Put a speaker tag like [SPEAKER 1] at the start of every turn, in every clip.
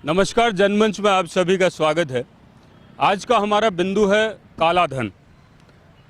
[SPEAKER 1] नमस्कार, जनमंच में आप सभी का स्वागत है। आज का हमारा बिंदु है काला धन।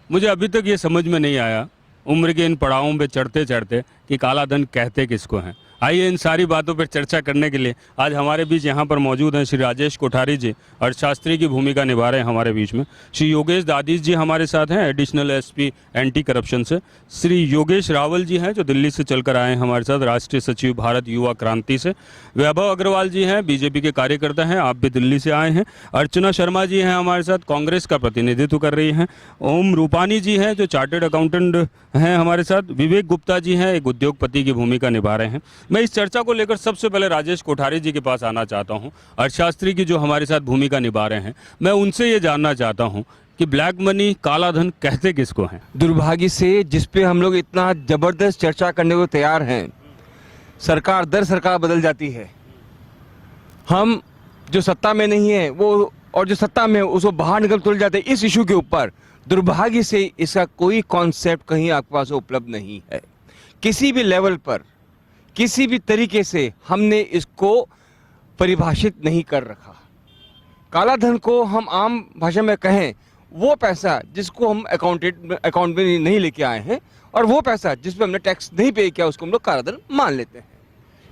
[SPEAKER 1] मुझे अभी तक ये समझ में नहीं आया उम्र के इन पड़ावों पे चढ़ते चढ़ते कि काला धन कहते किसको हैं। आइए इन सारी बातों पर चर्चा करने के लिए आज हमारे बीच यहाँ पर मौजूद हैं श्री राजेश कोठारी जी, अर्थशास्त्री की भूमिका निभा रहे हैं हमारे बीच में। श्री योगेश दादीश जी हमारे साथ हैं, एडिशनल एसपी एंटी करप्शन से। श्री योगेश रावल जी हैं जो दिल्ली से चलकर आए हैं हमारे साथ, राष्ट्रीय सचिव भारत युवा क्रांति से। वैभव अग्रवाल जी हैं, बीजेपी के कार्यकर्ता हैं, आप भी दिल्ली से आए हैं। अर्चना शर्मा जी हैं हमारे साथ, कांग्रेस का प्रतिनिधित्व कर रही हैं। ओम रूपानी जी हैं जो चार्टर्ड अकाउंटेंट हैं हमारे साथ। विवेक गुप्ता जी हैं, एक उद्योगपति की भूमिका निभा रहे हैं। मैं इस चर्चा को लेकर सबसे पहले राजेश कोठारी जी के पास आना चाहता हूं, अर्थशास्त्री की जो हमारे साथ भूमिका निभा रहे हैं। मैं उनसे ये जानना चाहता हूं कि ब्लैक मनी, काला धन कहते किसको हैं?
[SPEAKER 2] दुर्भाग्य से जिस पे हम लोग इतना जबरदस्त चर्चा करने को तैयार हैं, सरकार दर सरकार बदल जाती है। हम जो सत्ता में नहीं है वो और जो सत्ता में है उसको बाहर निकल तुल जाते हैं इस इशू के ऊपर। दुर्भाग्य से इसका कोई कॉन्सेप्ट कहीं आपके पास उपलब्ध नहीं है। किसी भी लेवल पर किसी भी तरीके से हमने इसको परिभाषित नहीं कर रखा। काला धन को हम आम भाषा में कहें वो पैसा जिसको हम अकाउंट में नहीं लेके आए हैं, और वो पैसा जिस पे हमने टैक्स नहीं पे किया उसको हम लोग काला धन मान लेते हैं।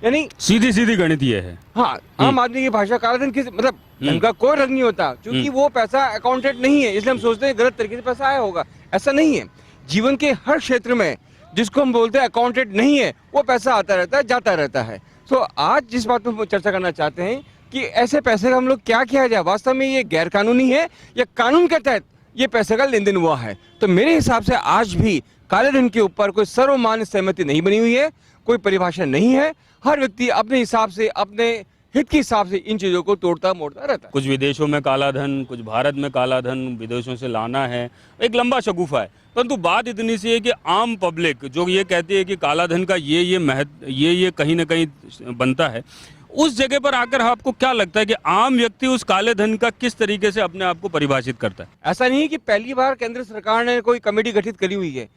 [SPEAKER 2] यानी
[SPEAKER 1] सीधी सीधी गणितीय है।
[SPEAKER 2] हाँ, आम आदमी की भाषा काला धन किस मतलब उनका कोई रंग नहीं होता, क्योंकि वो पैसा अकाउंटेड नहीं है, इसलिए हम सोचते हैं गलत तरीके से पैसा आया होगा। ऐसा नहीं है। जीवन के हर क्षेत्र में जिसको हम बोलते हैं अकाउंटेड नहीं है, वो पैसा आता रहता है, जाता रहता है। तो आज जिस बात पर चर्चा करना चाहते हैं कि ऐसे पैसे का हम लोग क्या किया जाए, वास्तव में ये गैर कानूनी है या कानून के तहत ये पैसे का लेन देन हुआ है। तो मेरे हिसाब से आज भी काले धन के ऊपर कोई सर्वमान्य सहमति नहीं बनी हुई है, कोई परिभाषा नहीं है। हर व्यक्ति अपने हिसाब से, अपने हित के हिसाब से इन चीजों को तोड़ता मोड़ता रहता है।
[SPEAKER 1] कुछ विदेशों में काला धन, कुछ भारत में काला धन, विदेशों से लाना है, एक लंबा शगुफा है। परंतु बात इतनी सी है कि आम पब्लिक जो ये कहती है कि काला धन का ये महत्व ये कहीं ना कहीं बनता है, उस जगह पर आकर आपको क्या लगता है कि आम व्यक्ति उस काले धन का किस तरीके से अपने आप को परिभाषित करता है?
[SPEAKER 2] ऐसा नहीं है कि पहली बार केंद्र सरकार ने कोई कमेटी गठित करी हुई है।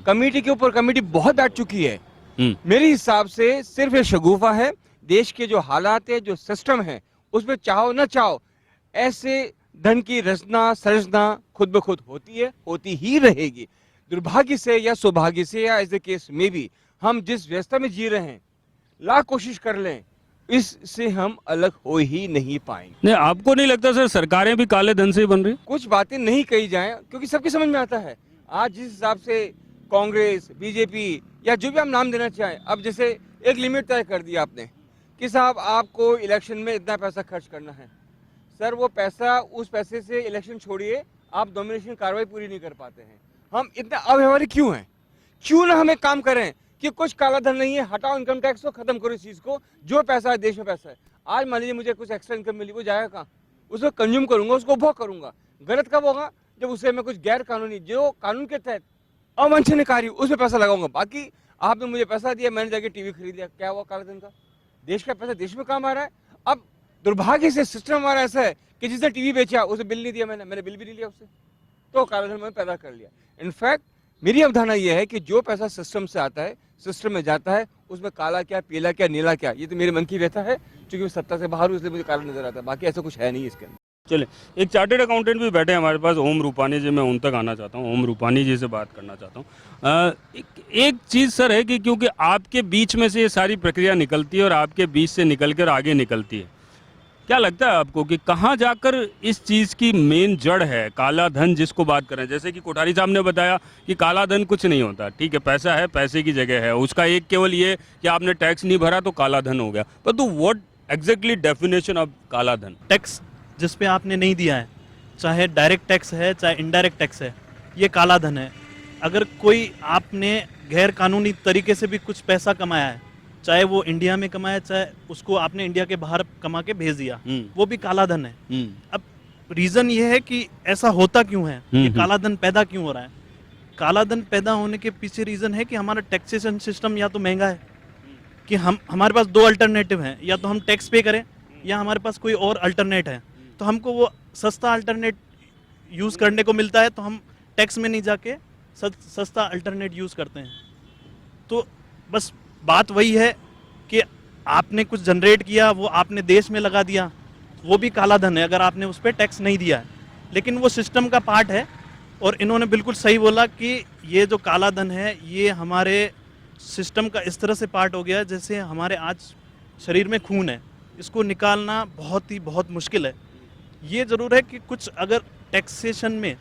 [SPEAKER 2] कमेटी के ऊपर कमेटी बहुत बैठ चुकी है। मेरे हिसाब से सिर्फ ये शगुफा है। देश के जो हालात है, जो सिस्टम है, उसमें चाहो न चाहो ऐसे धन की रचना संरचना खुद ब खुद होती है, होती ही रहेगी। दुर्भाग्य से या सौभाग्य से या ऐसे केस में भी हम जिस व्यवस्था में जी रहे हैं, लाख कोशिश कर लें, इससे हम अलग हो ही नहीं पाएंगे।
[SPEAKER 1] नहीं, आपको नहीं लगता सर सरकारें भी काले धन से ही बन रही?
[SPEAKER 2] कुछ बातें नहीं कही जाएं क्योंकि सबकी समझ में आता है। आज जिस हिसाब से कांग्रेस, बीजेपी या जो भी हम नाम देना चाहें, अब जैसे एक लिमिट तय कर दी आपने कि साहब आपको इलेक्शन में इतना पैसा खर्च करना है। सर वो पैसा, उस पैसे से इलेक्शन छोड़िए, आप डोमिनेशन कार्रवाई पूरी नहीं कर पाते हैं। हम इतना अव्यवहारिक क्यों हैं? क्यों ना हम एक काम करें कि कुछ काला धन नहीं है, हटाओ इनकम टैक्स को, खत्म करो इस चीज को। जो पैसा है देश में पैसा है। आज मान लीजिए मुझे कुछ एक्स्ट्रा इनकम मिली, वो जाएगा कहाँ? उसको कंज्यूम करूंगा, उसको उपभोग करूंगा। गलत कब होगा? जब उससे मैं कुछ गैर कानूनी, जो कानून के तहत अवांछनीय कार्य, उसमें पैसा लगाऊंगा। बाकी आपने मुझे पैसा दिया, मैंने जाके टीवी खरीद लिया, क्या हुआ काला धन का? देश का पैसा देश में काम आ रहा है। अब दुर्भाग्य से सिस्टम हमारा ऐसा है कि जिसने टीवी बेचा उसे बिल नहीं दिया, मैंने बिल भी नहीं लिया उससे, तो काला धन मैंने पैदा कर लिया। इनफैक्ट मेरी अवधारणा यह है कि जो पैसा सिस्टम से आता है, सिस्टम में जाता है, उसमें काला क्या, पीला क्या, नीला क्या, ये तो मेरे मन की व्यथा है। क्योंकि मैं सत्ता से बाहर हूं इसलिए मुझे काला नजर आता है, बाकी ऐसा कुछ है नहीं इसके अंदर।
[SPEAKER 1] चले, एक चार्टर्ड अकाउंटेंट भी बैठे हमारे पास, ओम रूपानी जी। मैं उन तक आना चाहता हूँ, ओम रूपानी जी से बात करना चाहता हूँ। एक चीज़ सर है कि क्योंकि आपके बीच में से ये सारी प्रक्रिया निकलती है और आपके बीच से निकल कर आगे निकलती है, क्या लगता है आपको कि कहाँ जाकर इस चीज़ की मेन जड़ है? काला धन जिसको बात करें, जैसे कि कोठारी साहब ने बताया कि काला धन कुछ नहीं होता, ठीक है, पैसा है, पैसे की जगह है, उसका एक केवल ये कि आपने टैक्स नहीं भरा तो काला धन हो गया। परंतु व्हाट एग्जैक्टली डेफिनेशन ऑफ काला धन?
[SPEAKER 3] टैक्स जिस पे आपने नहीं दिया है, चाहे डायरेक्ट टैक्स है चाहे इनडायरेक्ट टैक्स है, ये काला धन है। अगर कोई आपने गैर कानूनी तरीके से भी कुछ पैसा कमाया है, चाहे वो इंडिया में कमाया, चाहे उसको आपने इंडिया के बाहर कमा के भेज दिया, वो भी काला धन है। अब रीजन ये है कि ऐसा होता क्यों है, कि काला धन पैदा क्यों हो रहा है? काला धन पैदा होने के पीछे रीजन है कि हमारा टैक्सेशन सिस्टम या तो महंगा है, कि हमारे पास दो अल्टरनेटिव हैं, या तो हम टैक्स पे करें या हमारे पास कोई और अल्टरनेट है। तो हमको वो सस्ता अल्टरनेट यूज़ करने को मिलता है, तो हम टैक्स में नहीं जाके सस्ता अल्टरनेट यूज़ करते हैं। तो बस बात वही है कि आपने कुछ जनरेट किया, वो आपने देश में लगा दिया, वो भी काला धन है अगर आपने उस पर टैक्स नहीं दिया है। लेकिन वो सिस्टम का पार्ट है, और इन्होंने बिल्कुल सही बोला कि ये जो काला धन है ये हमारे सिस्टम का इस तरह से पार्ट हो गया है जैसे हमारे आज शरीर में खून है, इसको निकालना बहुत मुश्किल है। ये ज़रूर है कि कुछ अगर टैक्सेशन में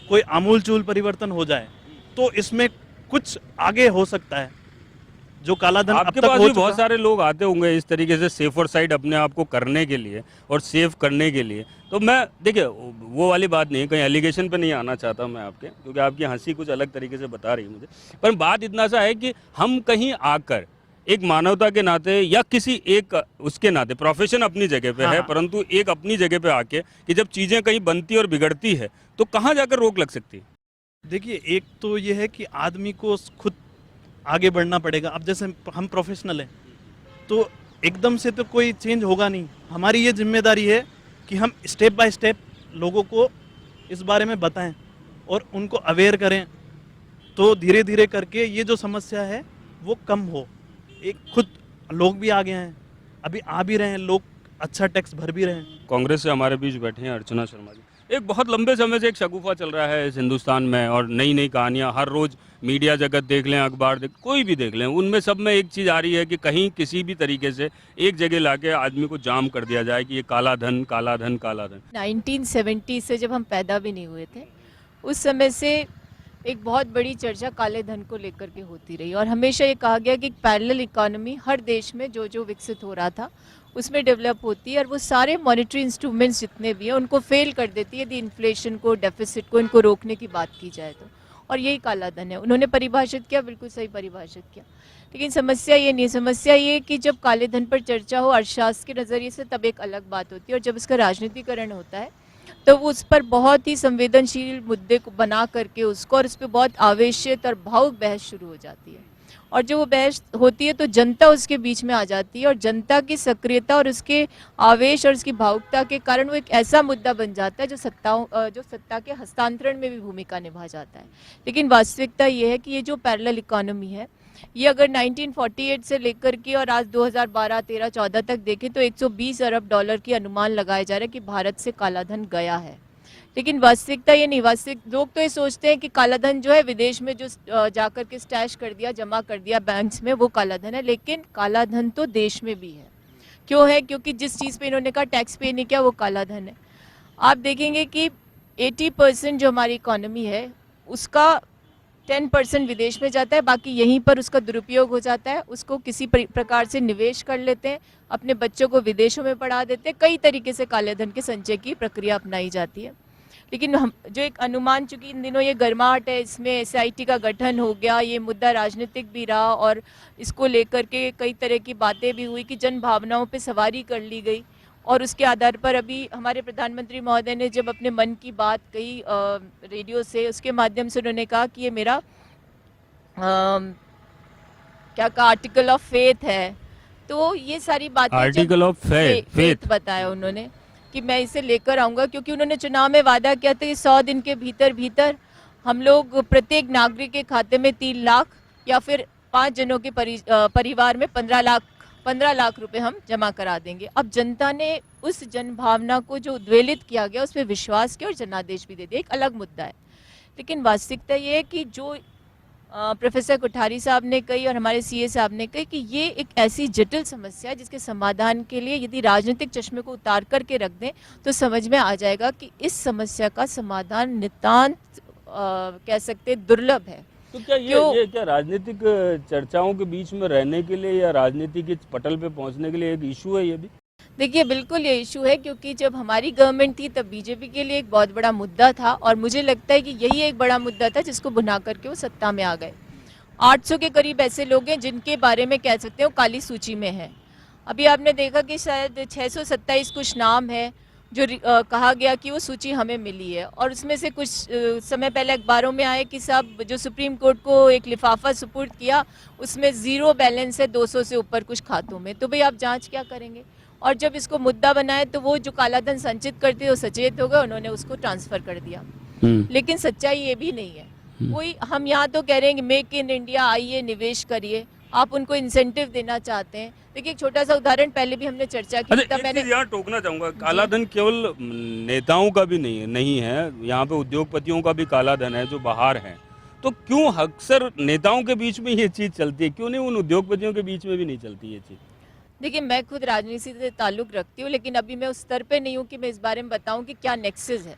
[SPEAKER 3] कोई आमूलचूल परिवर्तन हो जाए तो इसमें कुछ आगे हो सकता है। जो काला धन अब
[SPEAKER 1] आपके
[SPEAKER 3] तक
[SPEAKER 1] पास
[SPEAKER 3] हो
[SPEAKER 1] भी बहुत
[SPEAKER 3] चुका,
[SPEAKER 1] सारे लोग आते होंगे इस तरीके से सेफर साइड अपने आप को करने के लिए और सेव करने के लिए। तो मैं देखिए वो वाली बात नहीं है, कहीं एलिगेशन पे नहीं आना चाहता मैं आपके, क्योंकि आपकी हंसी कुछ अलग तरीके से बता रही है मुझे। पर बात इतना सा है कि हम कहीं आकर एक मानवता के नाते या किसी एक उसके नाते, प्रोफेशन अपनी जगह पे है,
[SPEAKER 3] हाँ।
[SPEAKER 1] परंतु एक अपनी जगह पे आके कि जब चीज़ें कहीं बनती और बिगड़ती है तो कहाँ जाकर रोक लग सकती है?
[SPEAKER 3] देखिए एक तो ये है कि आदमी को खुद आगे बढ़ना पड़ेगा। अब जैसे हम प्रोफेशनल हैं तो एकदम से तो कोई चेंज होगा नहीं। हमारी ये जिम्मेदारी है कि हम स्टेप बाय स्टेप लोगों को इस बारे में बताएं और उनको अवेयर करें, तो धीरे धीरे करके ये जो समस्या है वो कम हो। एक खुद लोग भी आ गए हैं, अभी आ भी रहे हैं लोग, अच्छा टैक्स भर भी रहे हैं।
[SPEAKER 1] कांग्रेस से हमारे बीच बैठे हैं अर्चना शर्मा जी। एक बहुत लंबे समय से एक शगुफा चल रहा है इस हिंदुस्तान में, और नई नई कहानियां हर रोज मीडिया जगत देख लें, अखबार देख, कोई भी देख लें, उनमें सब में एक चीज़ आ रही है कि कहीं किसी भी तरीके से एक जगह लाके आदमी को जाम कर दिया जाए कि ये काला धन काला धन काला धन।
[SPEAKER 4] 1970 से जब हम पैदा भी नहीं हुए थे उस समय से एक बहुत बड़ी चर्चा काले धन को लेकर के होती रही, और हमेशा ये कहा गया कि पैरेलल इकोनॉमी हर देश में जो जो विकसित हो रहा था उसमें डेवलप होती है, और वो सारे मॉनेटरी इंस्ट्रूमेंट्स जितने भी हैं उनको फेल कर देती है यदि इन्फ्लेशन को, डेफिसिट को, इनको रोकने की बात की जाए तो। और यही काला धन है। उन्होंने परिभाषित किया, बिल्कुल सही परिभाषित किया। लेकिन समस्या ये नहीं, समस्या ये कि जब काले धन पर चर्चा हो अर्थशास्त्र के नज़रिए से तब एक अलग बात होती है, और जब इसका राजनीतिकरण होता है तो वो उस पर बहुत ही संवेदनशील मुद्दे को बना करके उसको, और उस पर बहुत आवेशित और भावुक बहस शुरू हो जाती है। और जो वो बहस होती है तो जनता उसके बीच में आ जाती है, और जनता की सक्रियता और उसके आवेश और उसकी भावुकता के कारण वो एक ऐसा मुद्दा बन जाता है जो सत्ता के हस्तांतरण में भी भूमिका निभा जाता है। लेकिन वास्तविकता ये है कि ये जो पैरेलल इकोनॉमी है ये अगर 1948 से लेकर के और आज 2012, 13, 14 तक देखें तो 120 अरब डॉलर की अनुमान लगाया जा रहा है कि भारत से काला धन गया है। लेकिन वास्तविकता ये नहीं, वास्तविक लोग तो ये सोचते हैं कि काला धन जो है विदेश में जो जाकर के स्टैश कर दिया, जमा कर दिया बैंक्स में, वो काला धन है। लेकिन काला धन तो देश में भी है। क्यों है? क्योंकि जिस चीज़ पे इन्होंने कहा टैक्स पे नहीं किया वो काला धन है। आप देखेंगे कि 80% जो हमारी इकोनॉमी है उसका 10% विदेश में जाता है, बाकी यहीं पर उसका दुरुपयोग हो जाता है। उसको किसी प्रकार से निवेश कर लेते हैं, अपने बच्चों को विदेशों में पढ़ा देते हैं, कई तरीके से काले धन के संचय की प्रक्रिया अपनाई जाती है। लेकिन हम जो एक अनुमान, चूंकि इन दिनों ये गर्माहट है, इसमें SIT का गठन हो गया, ये मुद्दा राजनीतिक भी रहा और इसको लेकर के कई तरह की बातें भी हुई कि जन भावनाओं पे सवारी कर ली गई, और उसके आधार पर अभी हमारे प्रधानमंत्री महोदय ने जब अपने मन की बात कही रेडियो से, उसके माध्यम से उन्होंने कहा कि ये मेरा क्या कहा, आर्टिकल ऑफ फेथ है। तो ये सारी बातें,
[SPEAKER 1] आर्टिकल ऑफ फेथ
[SPEAKER 4] बताया उन्होंने कि मैं इसे लेकर आऊँगा, क्योंकि उन्होंने चुनाव में वादा किया था कि 100 दिन के भीतर हम लोग प्रत्येक नागरिक के खाते में 3 लाख या फिर 5 जनों के परिवार में 15 लाख रुपए हम जमा करा देंगे। अब जनता ने उस जनभावना को जो उद्वेलित किया गया उस पर विश्वास किया और जनादेश भी दे दिया, एक अलग मुद्दा है। लेकिन वास्तविकता ये है कि जो प्रोफेसर कोठारी साहब ने कही और हमारे CA साहब ने कही कि ये एक ऐसी जटिल समस्या है जिसके समाधान के लिए यदि राजनीतिक चश्मे को उतार करके रख दें तो समझ में आ जाएगा कि इस समस्या का समाधान नितांत कह सकते दुर्लभ है।
[SPEAKER 1] तो क्या ये क्या राजनीतिक चर्चाओं के बीच में रहने के लिए या राजनीति के पटल पे पहुंचने के लिए एक इशू है ये भी?
[SPEAKER 4] देखिए बिल्कुल ये इशू है, क्योंकि जब हमारी गवर्नमेंट थी तब BJP के लिए एक बहुत बड़ा मुद्दा था, और मुझे लगता है कि यही एक बड़ा मुद्दा था जिसको भुना करके वो सत्ता में आ गए। 800 के करीब ऐसे लोग हैं जिनके बारे में कह सकते हो काली सूची में है। अभी आपने देखा कि शायद 627 कुछ नाम है जो कहा गया कि वो सूची हमें मिली है, और उसमें से कुछ समय पहले अखबारों में आए कि साहब जो सुप्रीम कोर्ट को एक लिफाफा सुपुर्द किया उसमें 0 बैलेंस है 200 से ऊपर कुछ खातों में। तो भाई आप जांच क्या करेंगे? और जब इसको मुद्दा बनाए तो वो जो काला धन संचित करते वो सचेत हो गए, उन्होंने उसको ट्रांसफर कर दिया। लेकिन सच्चाई ये भी नहीं है। कोई, हम यहाँ तो कह रहे हैं कि मेक इन इंडिया, आइए निवेश करिए, आप उनको इंसेंटिव देना चाहते हैं, देखिए एक छोटा सा उदाहरण पहले भी हमने चर्चा की,
[SPEAKER 1] अच्छा,
[SPEAKER 4] तब
[SPEAKER 1] एक
[SPEAKER 4] मैंने
[SPEAKER 1] चीज़ यहाँ टोकना चाहूंगा, काला धन केवल नेताओं का भी नहीं है, यहाँ पे उद्योगपतियों का भी काला धन है जो बाहर है। तो क्यों अक्सर नेताओं के बीच में ये चीज चलती है, क्यों नहीं उन उद्योगपतियों के बीच में भी नहीं चलती ये चीज?
[SPEAKER 4] देखिए मैं खुद राजनीति से ताल्लुक रखती हूँ, लेकिन अभी मैं उस स्तर पे नहीं हूँ कि मैं इस बारे में बताऊँ कि क्या नेक्सेस है।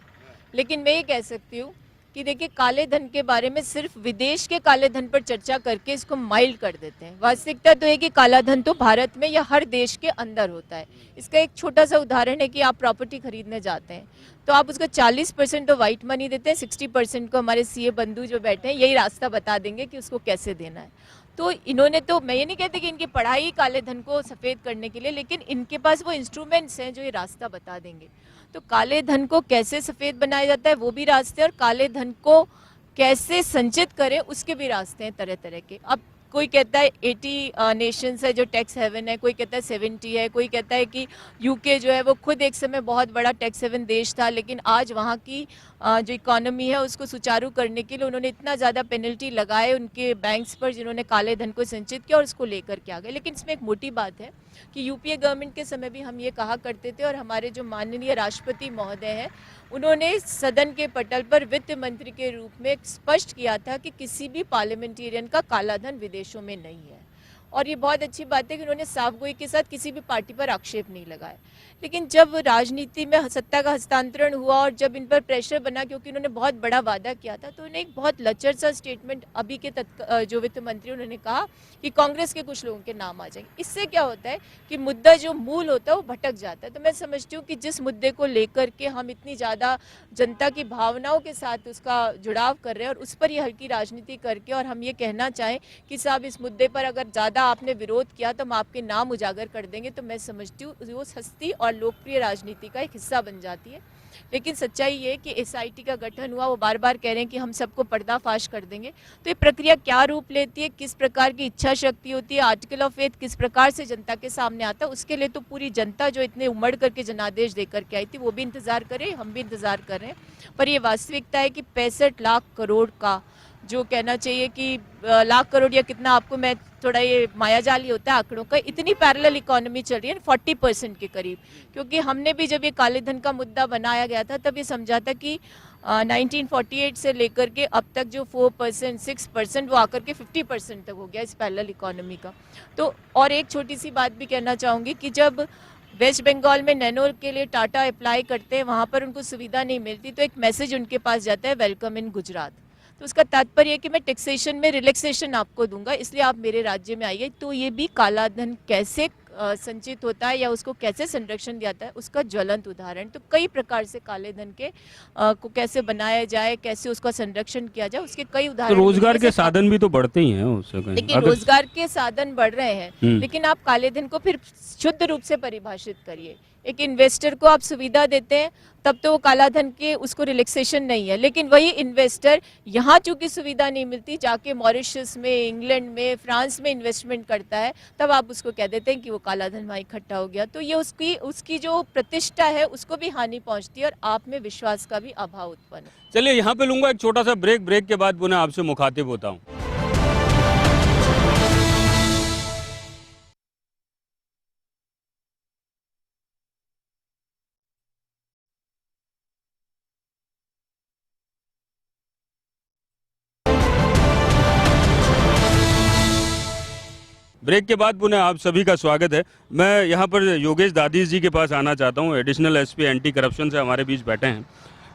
[SPEAKER 4] लेकिन मैं ये कह सकती हूँ कि देखिए काले धन के बारे में सिर्फ विदेश के काले धन पर चर्चा करके इसको माइल्ड कर देते हैं। वास्तविकता तो है कि काला धन तो भारत में या हर देश के अंदर होता है। इसका एक छोटा सा उदाहरण है कि आप प्रॉपर्टी खरीदने जाते हैं तो आप उसका 40% तो वाइट मनी देते हैं, 60% को हमारे सीए बंधु जो बैठे हैं यही रास्ता बता देंगे कि उसको कैसे देना है। तो इन्होंने, तो मैं ये नहीं कहती कि इनकी पढ़ाई काले धन को सफ़ेद करने के लिए, लेकिन इनके पास वो इंस्ट्रूमेंट्स हैं जो ये रास्ता बता देंगे। तो काले धन को कैसे सफ़ेद बनाया जाता है वो भी रास्ते, और काले धन को कैसे संचित करें उसके भी रास्ते हैं तरह तरह के। अब कोई कहता है 80 नेशंस है जो टैक्स हेवन है, कोई कहता है 70 है, कोई कहता है कि यूके जो है वो खुद एक समय बहुत बड़ा टैक्स हेवन देश था, लेकिन आज वहाँ की जो इकोनॉमी है उसको सुचारू करने के लिए उन्होंने इतना ज़्यादा पेनल्टी लगाए उनके बैंक्स पर जिन्होंने काले धन को संचित किया और उसको लेकर के आ गए। लेकिन इसमें एक मोटी बात है कि यूपीए गवर्नमेंट के समय भी हम ये कहा करते थे, और हमारे जो माननीय राष्ट्रपति महोदय हैं उन्होंने सदन के पटल पर वित्त मंत्री के रूप में स्पष्ट किया था कि किसी भी पार्लियामेंटेरियन का काला धन विदेशों में नहीं है। और ये बहुत अच्छी बात है कि उन्होंने साफगोई के साथ किसी भी पार्टी पर आक्षेप नहीं लगाया। लेकिन जब राजनीति में सत्ता का हस्तांतरण हुआ और जब इन पर प्रेशर बना, क्योंकि उन्होंने बहुत बड़ा वादा किया था, तो उन्हें एक बहुत लचर सा स्टेटमेंट अभी के जो वित्त मंत्री उन्होंने कहा कि कांग्रेस के कुछ लोगों के नाम आ जाएंगे। इससे क्या होता है कि मुद्दा जो मूल होता है वो भटक जाता है। तो मैं समझती हूँ कि जिस मुद्दे को लेकर के हम इतनी ज़्यादा जनता की भावनाओं के साथ उसका जुड़ाव कर रहे हैं और उस पर ये हल्की राजनीति करके, और हम ये कहना चाहें कि साहब इस मुद्दे पर अगर ज़्यादा आपने विरोध किया तो हम आपके नाम उजागर कर देंगे, तो मैं समझती हूँ वो सस्ती और लोकप्रिय राजनीति का एक हिस्सा बन जाती है। लेकिन सच्चाई ये कि एसआईटी का गठन हुआ, वो बार बार कह रहे हैं कि हम सबको पर्दाफाश कर देंगे। तो ये प्रक्रिया क्या रूप लेती है, किस प्रकार की इच्छा शक्ति होती है, आर्टिकल ऑफ फेथ किस प्रकार से जनता के सामने आता है, उसके लिए तो पूरी जनता जो इतने उमड़ करके जनादेश देकर के आई थी वो भी इंतज़ार करे, हम भी इंतज़ार कर रहे हैं। पर ये वास्तविकता है कि 65 लाख करोड़ का, जो कहना चाहिए कि लाख करोड़ या कितना, आपको मैं थोड़ा ये मायाजाली होता है आंकड़ों का, इतनी पैरेलल इकोनॉमी चल रही है 40% के करीब। क्योंकि हमने भी जब ये काले धन का मुद्दा बनाया गया था तब ये समझा था कि 1948 से लेकर के अब तक जो 4%, 6% वो आकर के 50% तक हो गया इस पैरेलल इकोनॉमी का। तो और एक छोटी सी बात भी कहना चाहूँगी कि जब वेस्ट बंगाल में नैनो के लिए टाटा अप्लाई करते हैं, वहाँ पर उनको सुविधा नहीं मिलती, तो एक मैसेज उनके पास जाता है, वेलकम इन गुजरात। तो उसका तात्पर्य है कि मैं टैक्सेशन में रिलैक्सेशन आपको दूंगा, इसलिए आप मेरे राज्य में आइए। तो ये भी काला धन कैसे संचित होता है या उसको कैसे संरक्षण दिया जाता है उसका ज्वलंत उदाहरण। तो कई प्रकार से काले धन के को कैसे बनाया जाए, कैसे उसका संरक्षण किया जाए, उसके कई
[SPEAKER 1] तो
[SPEAKER 4] उदाहरण।
[SPEAKER 1] रोजगार के साधन भी तो बढ़ते ही हैं उससे कहीं।
[SPEAKER 4] लेकिन रोजगार के साधन बढ़ रहे हैं, लेकिन आप काले धन को फिर शुद्ध रूप से परिभाषित करिए। एक इन्वेस्टर को आप सुविधा देते हैं तब तो वो काला धन के उसको रिलैक्सेशन नहीं है, लेकिन वही इन्वेस्टर यहाँ चूंकि सुविधा नहीं मिलती, जाके मॉरिशस में, इंग्लैंड में, फ्रांस में इन्वेस्टमेंट करता है, तब आप उसको कह देते हैं कि वो काला धन वहाँ इकट्ठा हो गया। तो ये उसकी जो प्रतिष्ठा है उसको भी हानि पहुँचती है और आप में विश्वास का भी अभाव उत्पन्न है।
[SPEAKER 1] चलिए यहाँ पे लूंगा एक छोटा सा ब्रेक के बाद पुनः आपसे मुखातिब होता हूँ। ब्रेक के बाद पुनः आप सभी का स्वागत है। मैं यहाँ पर योगेश दादीस जी के पास आना चाहता हूँ, एडिशनल एसपी एंटी करप्शन से हमारे बीच बैठे हैं।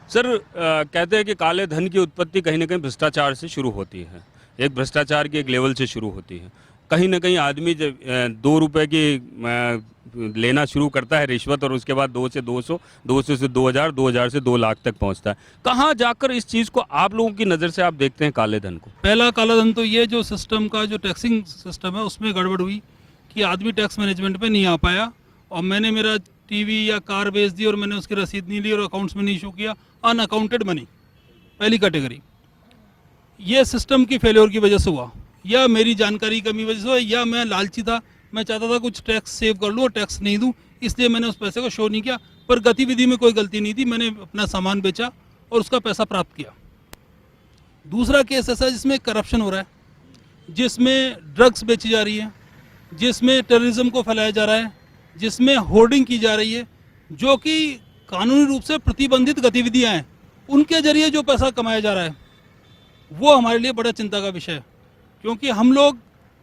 [SPEAKER 1] सर, कहते हैं कि काले धन की उत्पत्ति कहीं ना कहीं भ्रष्टाचार से शुरू होती है, एक भ्रष्टाचार के एक लेवल से शुरू होती है। कहीं ना कहीं आदमी जब 2 रुपये की लेना शुरू करता है रिश्वत, और उसके बाद 2 से 200, 200 से 2000, 2000 से 2 लाख तक पहुंचता है। कहाँ जाकर इस चीज़ को आप लोगों की नज़र से आप देखते हैं काले धन को?
[SPEAKER 5] पहला काला धन तो ये जो सिस्टम का जो टैक्सिंग सिस्टम है उसमें गड़बड़ हुई कि आदमी टैक्स मैनेजमेंट पे नहीं आ पाया, और मैंने मेरा टीवी या कार बेच दी और मैंने उसकी रसीद नहीं ली और अकाउंट्स में नहीं शो किया, अनअकाउंटेड मनी, पहली कैटेगरी। ये सिस्टम की फेलियर की वजह से हुआ, या मेरी जानकारी की कमी वजह से हुआ, या मैं लालची था, मैं चाहता था कुछ टैक्स सेव कर लूँ और टैक्स नहीं दूँ, इसलिए मैंने उस पैसे को शो नहीं किया। पर गतिविधि में कोई गलती नहीं थी, मैंने अपना सामान बेचा और उसका पैसा प्राप्त किया। दूसरा केस ऐसा जिसमें करप्शन हो रहा है, जिसमें ड्रग्स बेची जा रही है, जिसमें टेररिज्म को फैलाया जा रहा है, जिसमें होर्डिंग की जा रही है, जो कि कानूनी रूप से प्रतिबंधित गतिविधियां हैं, उनके जरिए जो पैसा कमाया जा रहा है वो हमारे लिए बड़ा चिंता का विषय है। क्योंकि हम लोग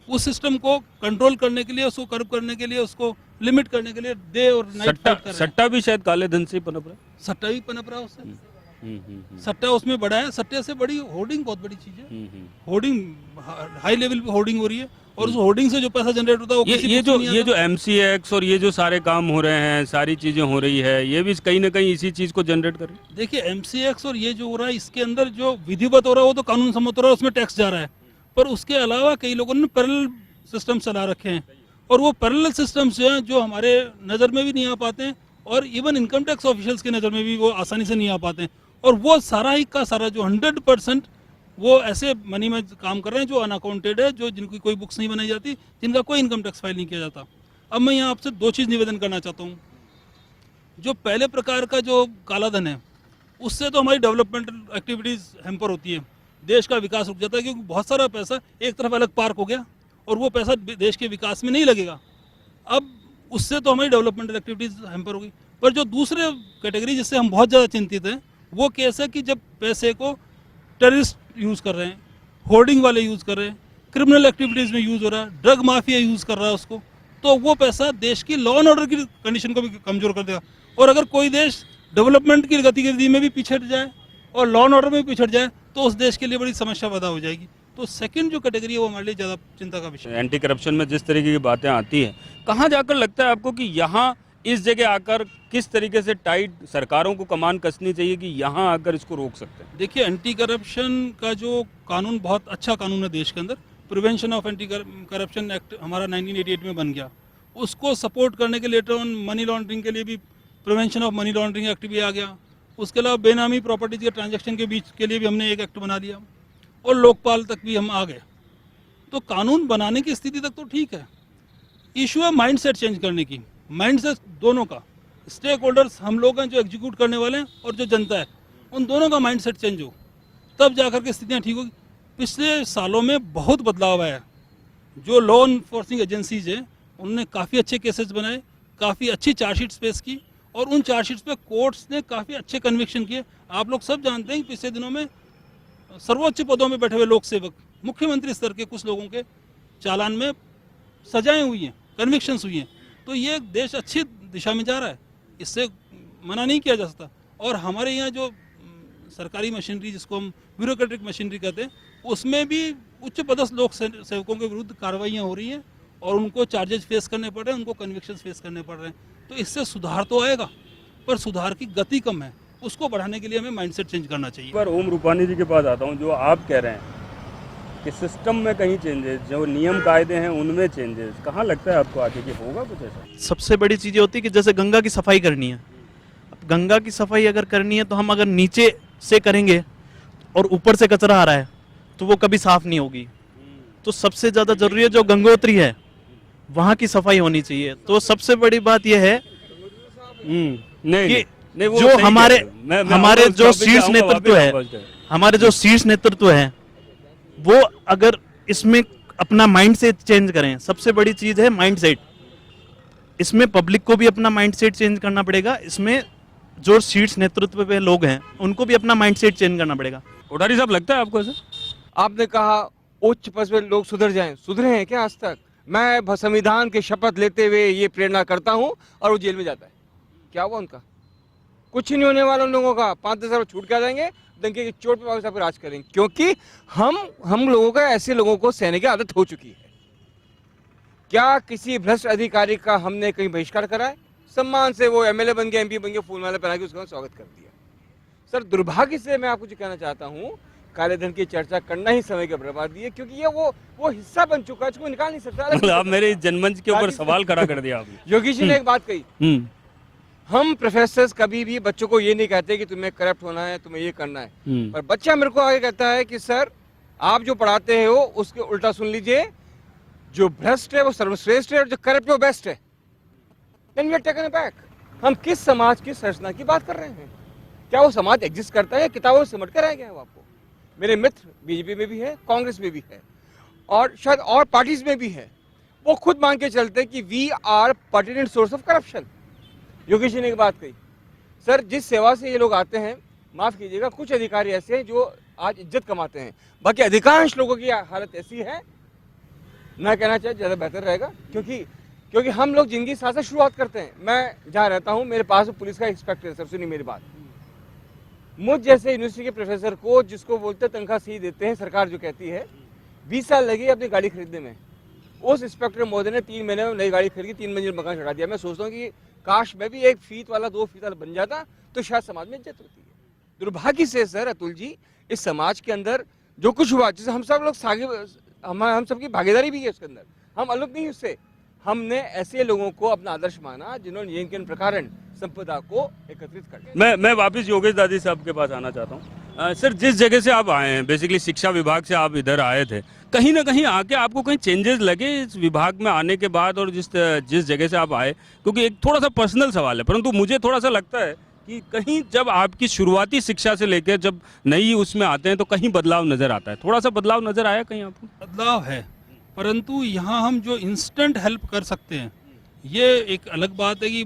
[SPEAKER 5] उस सिस्टम को कंट्रोल करने के लिए, उसको कर्व करने के लिए, उसको लिमिट करने के लिए डे और नाइट फाइट कर रहे हैं।
[SPEAKER 1] सट्टा भी शायद काले धन से ही पनप रहा है।
[SPEAKER 5] सट्टा भी पनप रहा है उससे। सट्टा उसमें बड़ा है। सट्टे से बड़ी होर्डिंग बहुत बड़ी चीज है। होर्डिंग हाई लेवल पे होर्डिंग हो रही है और उस होर्डिंग से जो पैसा जनरेट होता है वो किसी को नहीं आता।
[SPEAKER 1] ये जो MCX और ये जो सारे काम हो रहे हैं, सारी चीजें हो रही है, ये भी कहीं ना कहीं इसी चीज को जनरेट कर रही है।
[SPEAKER 5] देखिए MCX और ये जो हो रहा है, इसके अंदर जो विधिवत हो रहा है वो तो कानून सम्मत हो रहा है, उसमें टैक्स जा रहा है। पर उसके अलावा कई लोगों ने पैरेलल सिस्टम चला रखे हैं और वो पैरेलल सिस्टम्स जो हैं जो हमारे नज़र में भी नहीं आ पाते हैं और इवन इनकम टैक्स ऑफिशियल्स की नज़र में भी वो आसानी से नहीं आ पाते हैं। और वो सारा ही का सारा जो 100% वो ऐसे मनी में काम कर रहे हैं जो अनअकाउंटेड है, जो जिनकी कोई बुक्स नहीं बनाई जाती, जिनका कोई इनकम टैक्स फाइल नहीं किया जाता। अब मैं यहाँ आपसे 2 चीज़ निवेदन करना चाहता हूँ। जो पहले प्रकार का जो काला धन है उससे तो हमारी डेवलपमेंटल एक्टिविटीज़ हैम्पर होती है, देश का विकास रुक जाता है, क्योंकि बहुत सारा पैसा एक तरफ अलग पार्क हो गया और वो पैसा देश के विकास में नहीं लगेगा। अब उससे तो हमारी डेवलपमेंटल एक्टिविटीज़ हैम्पर होगी। पर जो दूसरे कैटेगरी जिससे हम बहुत ज़्यादा चिंतित हैं वो केस है कि जब पैसे को टेररिस्ट यूज़ कर रहे हैं, होर्डिंग वाले यूज़ कर रहे हैं, क्रिमिनल एक्टिविटीज़ में यूज़ हो रहा है, ड्रग माफिया यूज़ कर रहा है उसको, तो वो पैसा देश की लॉ एंड ऑर्डर की कंडीशन को भी कमज़ोर कर देगा। और अगर कोई देश डेवलपमेंट की गतिविधि में भी पिछड़ जाए और लॉ एंड ऑर्डर में भी पिछड़ जाए तो उस देश के लिए बड़ी समस्या पैदा हो जाएगी। तो सेकंड जो कैटेगरी है वो हमारे लिए ज़्यादा चिंता का विषय है।
[SPEAKER 1] एंटी करप्शन में जिस तरीके की बातें आती हैं, कहाँ जाकर लगता है आपको कि यहाँ इस जगह आकर किस तरीके से टाइट सरकारों को कमान कसनी चाहिए कि यहाँ आकर इसको रोक सकते हैं?
[SPEAKER 5] देखिए एंटी करप्शन का जो कानून बहुत अच्छा कानून है देश के अंदर, prevention of anti corruption act हमारा 1988 में बन गया। उसको सपोर्ट करने के लेटर ऑन मनी लॉन्ड्रिंग के लिए भी prevention of money laundering act भी आ गया। उसके अलावा बेनामी प्रॉपर्टीज के ट्रांजैक्शन के बीच के लिए भी हमने एक एक्ट बना लिया और लोकपाल तक भी हम आ गए। तो कानून बनाने की स्थिति तक तो ठीक है, इशू है माइंडसेट चेंज करने की। माइंडसेट दोनों का, स्टेक होल्डर्स हम लोग हैं जो एग्जीक्यूट करने वाले हैं और जो जनता है, उन दोनों का माइंडसेट चेंज हो तब जाकर के स्थितियाँ ठीक होगी। पिछले सालों में बहुत बदलाव आया है। जो लॉ इन्फोर्सिंग एजेंसीज हैं उन्होंने काफ़ी अच्छे केसेस बनाए, काफ़ी अच्छी चार्जशीट्स पेश की और उन चार्जशीट्स पे कोर्ट्स ने काफ़ी अच्छे कन्विक्शन किए। आप लोग सब जानते हैं कि पिछले दिनों में सर्वोच्च पदों में बैठे हुए लोक सेवक, मुख्यमंत्री स्तर के कुछ लोगों के चालान में सजाएं हुई हैं, कन्विक्शंस हुई हैं। तो ये देश अच्छी दिशा में जा रहा है, इससे मना नहीं किया जा सकता। और हमारे यहाँ जो सरकारी मशीनरी जिसको हम ब्यूरोक्रेटिक मशीनरी कहते हैं, उसमें भी उच्च पदस्थ लोक सेवकों के विरुद्ध कार्रवाइयाँ हो रही हैं और उनको चार्जेस फेस करने पड़ रहे हैं, उनको कन्विक्शंस फेस करने पड़ रहे हैं। तो इससे सुधार तो आएगा, पर सुधार की गति कम है, उसको बढ़ाने के लिए हमें माइंडसेट चेंज करना चाहिए।
[SPEAKER 1] एक बार ओम रूपानी जी के पास आता हूँ। जो आप कह रहे हैं कि सिस्टम में कहीं चेंजेस, जो नियम कायदे हैं उनमें चेंजेस, कहाँ लगता है आपको आगे कि होगा कुछ ऐसा?
[SPEAKER 3] सबसे बड़ी चीज़ ये होती है कि जैसे गंगा की सफाई करनी है, अब गंगा की सफाई अगर करनी है तो हम अगर नीचे से करेंगे और ऊपर से कचरा आ रहा है तो वो कभी साफ नहीं होगी। तो सबसे ज़्यादा ज़रूरी है जो गंगोत्री है वहाँ की सफाई होनी चाहिए। तो सबसे बड़ी बात यह है
[SPEAKER 1] नहीं, वो
[SPEAKER 3] जो
[SPEAKER 1] सही
[SPEAKER 3] हमारे
[SPEAKER 1] कह रहे हैं। मैं
[SPEAKER 3] हमारे
[SPEAKER 1] उस
[SPEAKER 3] जो
[SPEAKER 1] topic पे
[SPEAKER 3] शीर्ष
[SPEAKER 1] आऊंगा,
[SPEAKER 3] नेतृत्व है,
[SPEAKER 1] वापस आऊंगा।
[SPEAKER 3] हमारे जो शीर्ष नेतृत्व है वो अगर इसमें अपना माइंड सेट चेंज करें, सबसे बड़ी चीज है माइंड सेट। इसमें पब्लिक को भी अपना माइंड सेट चेंज करना पड़ेगा, इसमें जो शीर्ष नेतृत्व पे लोग हैं उनको भी अपना माइंड सेट चेंज करना पड़ेगा।
[SPEAKER 1] कोठारी साहब, लगता है आपको ऐसा?
[SPEAKER 2] आपने कहा उच्च पद पे लोग सुधर जाएं, सुधरे हैं क्या आज तक? मैं संविधान की शपथ लेते हुए ये प्रेरणा करता हूं और वो जेल में जाता है, क्या हुआ उनका? कुछ ही नहीं होने वाला उन लोगों का। 5-10 साल छूट के आ जाएंगे, डंके की चोट पे वापस आकर राज करेंगे, क्योंकि हम लोगों का ऐसे लोगों को सहने की आदत हो चुकी है। क्या किसी भ्रष्ट अधिकारी का हमने कहीं बहिष्कार करा है? सम्मान से वो MLA बन गया, MP बन गया, फूलमाला पहना के उसका स्वागत कर दिया। सर, दुर्भाग्य से मैं आपको कहना चाहता हूँ, काले धन की चर्चा करना ही समय की बर्बादी है, क्योंकि ये वो हिस्सा बन चुका है, इसको निकाल नहीं सकता।
[SPEAKER 1] मतलब आप मेरे जनमंच के ऊपर सवाल खड़ा कर दिया आपने।
[SPEAKER 2] योगी जी ने एक बात कही, हम प्रोफेसर्स कभी भी बच्चों को ये नहीं कहते कि तुम्हें करप्ट होना है, तुम्हें ये करना है, पर बच्चा मेरे को आगे कहता है कि सर आप जो पढ़ाते हो उसके उल्टा सुन लीजिए, जो भ्रष्ट है वो सर्वश्रेष्ठ है और जो करप्ट है वो बेस्ट है। Then we are taken aback। हम किस समाज की संरचना की बात कर रहे हैं? क्या वो समाज एग्जिस्ट करता है या किताबों में सिमट कर रह गया है वो आपको? मेरे मित्र बीजेपी में भी है, कांग्रेस में भी है और शायद और पार्टीज में भी है। वो खुद मान के चलते हैं कि we are pertinent source of corruption. Yogesh ji ने एक बात कही, सर जिस सेवा से ये लोग आते हैं, माफ कीजिएगा, कुछ अधिकारी ऐसे हैं जो आज इज्जत कमाते हैं, बाकी अधिकांश लोगों की हालत ऐसी है, ना कहना चाहिए ज़्यादा बेहतर रहेगा, क्योंकि हम लोग जिंदगी साथ से शुरुआत करते हैं। मैं जहाँ रहता हूँ मेरे पास पुलिस का इंस्पेक्टर है, सर सुनिए मेरी बात, मुझ जैसे यूनिवर्सिटी के प्रोफेसर को, जिसको बोलते हैं तनख्वाह सही देते हैं सरकार जो कहती है, 20 साल लगे अपनी गाड़ी खरीदने में, उस इंस्पेक्टर महोदय ने 3 महीने में नई गाड़ी खरीदी, 3 मंजिल मकान चढ़ा दिया। मैं सोचता हूँ कि काश मैं भी 1 फीट वाला 2 फीट वाला बन जाता तो शायद समाज में इज्जत होती है। दुर्भाग्य से सर अतुल जी, इस समाज के अंदर जो कुछ हुआ, जिसे हम सब लोग हम सबकी भागीदारी भी है उसके अंदर, हम अलग नहीं उससे, हमने ऐसे लोगों को अपना आदर्श माना जिन्होंने जिनके प्रकार संपदा को एकत्रित कर।
[SPEAKER 1] मैं वापस योगेश दादी साहब के पास आना चाहता हूँ। सर जिस जगह से आप आए हैं, बेसिकली शिक्षा विभाग से आप इधर आए थे, कहीं ना कहीं आके आपको कहीं चेंजेस लगे इस विभाग में आने के बाद, और जिस जगह से आप आए, क्योंकि एक थोड़ा सा पर्सनल सवाल है, परंतु मुझे थोड़ा सा लगता है कि कहीं जब आपकी शुरुआती शिक्षा से लेकर जब नई उसमें आते हैं तो कहीं बदलाव नजर आता है, थोड़ा सा बदलाव नजर आया कहीं आपको?
[SPEAKER 5] बदलाव है, परंतु यहाँ हम जो इंस्टेंट हेल्प कर सकते हैं, ये एक अलग बात है कि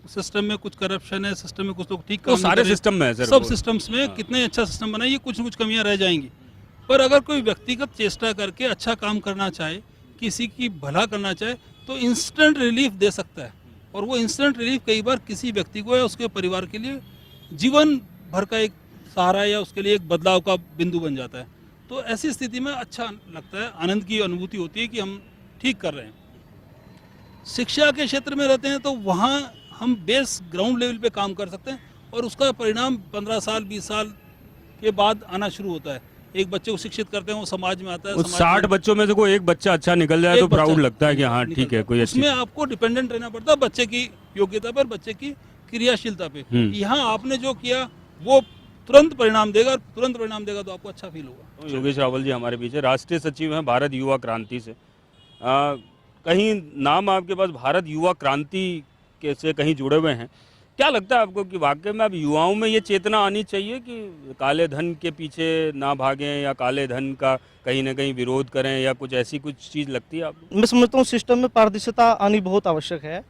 [SPEAKER 5] सिस्टम में कुछ करप्शन है, सिस्टम में कुछ लोग ठीक काम
[SPEAKER 1] सारे सिस्टम में है सर,
[SPEAKER 5] सब सिस्टम्स में कितने अच्छा सिस्टम बना, ये कुछ न कुछ कमियां रह जाएंगी। पर अगर कोई व्यक्तिगत चेष्टा करके अच्छा काम करना चाहे, किसी की भला करना चाहे, तो इंस्टेंट रिलीफ दे सकता है, और वो इंस्टेंट रिलीफ कई बार किसी व्यक्ति को या उसके परिवार के लिए जीवन भर का एक सहारा या उसके लिए एक बदलाव का बिंदु बन जाता है। तो ऐसी स्थिति में अच्छा लगता है, आनंद की अनुभूति होती है कि हम ठीक कर रहे हैं। शिक्षा के क्षेत्र में रहते हैं तो वहाँ हम बेस ग्राउंड लेवल पे काम कर सकते हैं, और उसका परिणाम 15 साल 20 साल के बाद आना शुरू होता है। एक बच्चे को शिक्षित करते हैं, वो समाज में आता है,
[SPEAKER 1] उस 60 बच्चों में से कोई एक बच्चा अच्छा निकल जाए तो प्राउड लगता है कि हाँ ठीक है, कोई अच्छी।
[SPEAKER 5] उसमें आपको डिपेंडेंट रहना पड़ता है बच्चे की योग्यता पर, बच्चे की क्रियाशीलता पे। यहाँ आपने जो किया वो तुरंत परिणाम देगा, तुरंत परिणाम देगा तो आपको अच्छा फील होगा।
[SPEAKER 1] योगेश रावल जी हमारे पीछे राष्ट्रीय सचिव हैं भारत युवा क्रांति से। कहीं नाम आपके पास भारत युवा क्रांति के से कहीं जुड़े हुए हैं, क्या लगता है आपको कि वाकई में अब युवाओं में ये चेतना आनी चाहिए कि काले धन के पीछे ना भागें या काले धन का कहीं ना कहीं विरोध करें, या कुछ ऐसी कुछ चीज़ लगती है आपको?
[SPEAKER 6] मैं समझता हूँ सिस्टम में पारदर्शिता आनी बहुत आवश्यक है,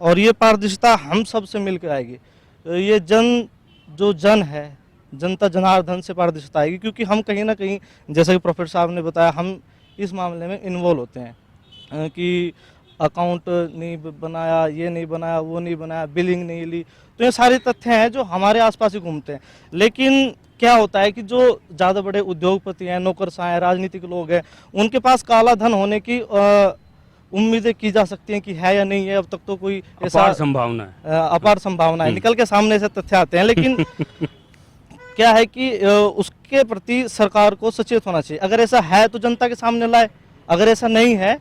[SPEAKER 6] और ये पारदर्शिता हम सब से मिलकर आएगी। ये जन है, जनता जनार्दन से पारदर्शिता आएगी, क्योंकि हम कहीं ना कहीं, जैसा कि प्रोफेसर साहब ने बताया, हम इस मामले में इन्वॉल्व होते हैं कि अकाउंट नहीं बनाया, ये नहीं बनाया, वो नहीं बनाया, बिलिंग नहीं ली, तो ये सारे तथ्य हैं जो हमारे आसपास ही घूमते हैं। लेकिन क्या होता है कि जो ज़्यादा बड़े उद्योगपति हैं, नौकरशाह हैं, राजनीतिक लोग हैं, उनके पास काला धन होने की उम्मीदें की जा सकती हैं कि है या नहीं है। अब तक तो कोई ऐसा
[SPEAKER 1] संभावना है,
[SPEAKER 6] अपार संभावना है, निकल के सामने से तथ्य आते हैं। लेकिन क्या है कि उसके प्रति सरकार को सचेत होना चाहिए। अगर ऐसा है तो जनता के सामने लाए, अगर ऐसा नहीं है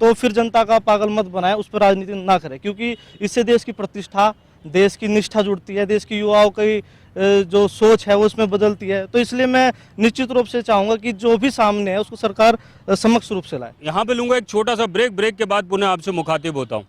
[SPEAKER 6] तो फिर जनता का पागल मत बनाए, उस पर राजनीति ना करे, क्योंकि इससे देश की प्रतिष्ठा, देश की निष्ठा जुड़ती है, देश की युवाओं की जो सोच है वो उसमें बदलती है। तो इसलिए मैं निश्चित रूप से चाहूँगा कि जो भी सामने है उसको सरकार समक्ष रूप से लाए।
[SPEAKER 1] यहाँ पे लूँगा एक छोटा सा ब्रेक के बाद पुनः आपसे मुखातिब होता हूँ।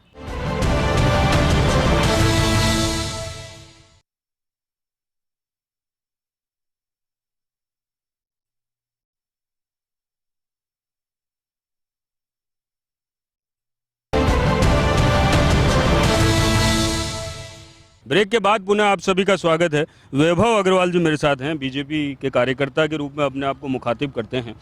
[SPEAKER 1] ब्रेक के बाद पुनः आप सभी का स्वागत है। वैभव अग्रवाल जी मेरे साथ हैं, बीजेपी के कार्यकर्ता के रूप में अपने आप को मुखातिब करते हैं।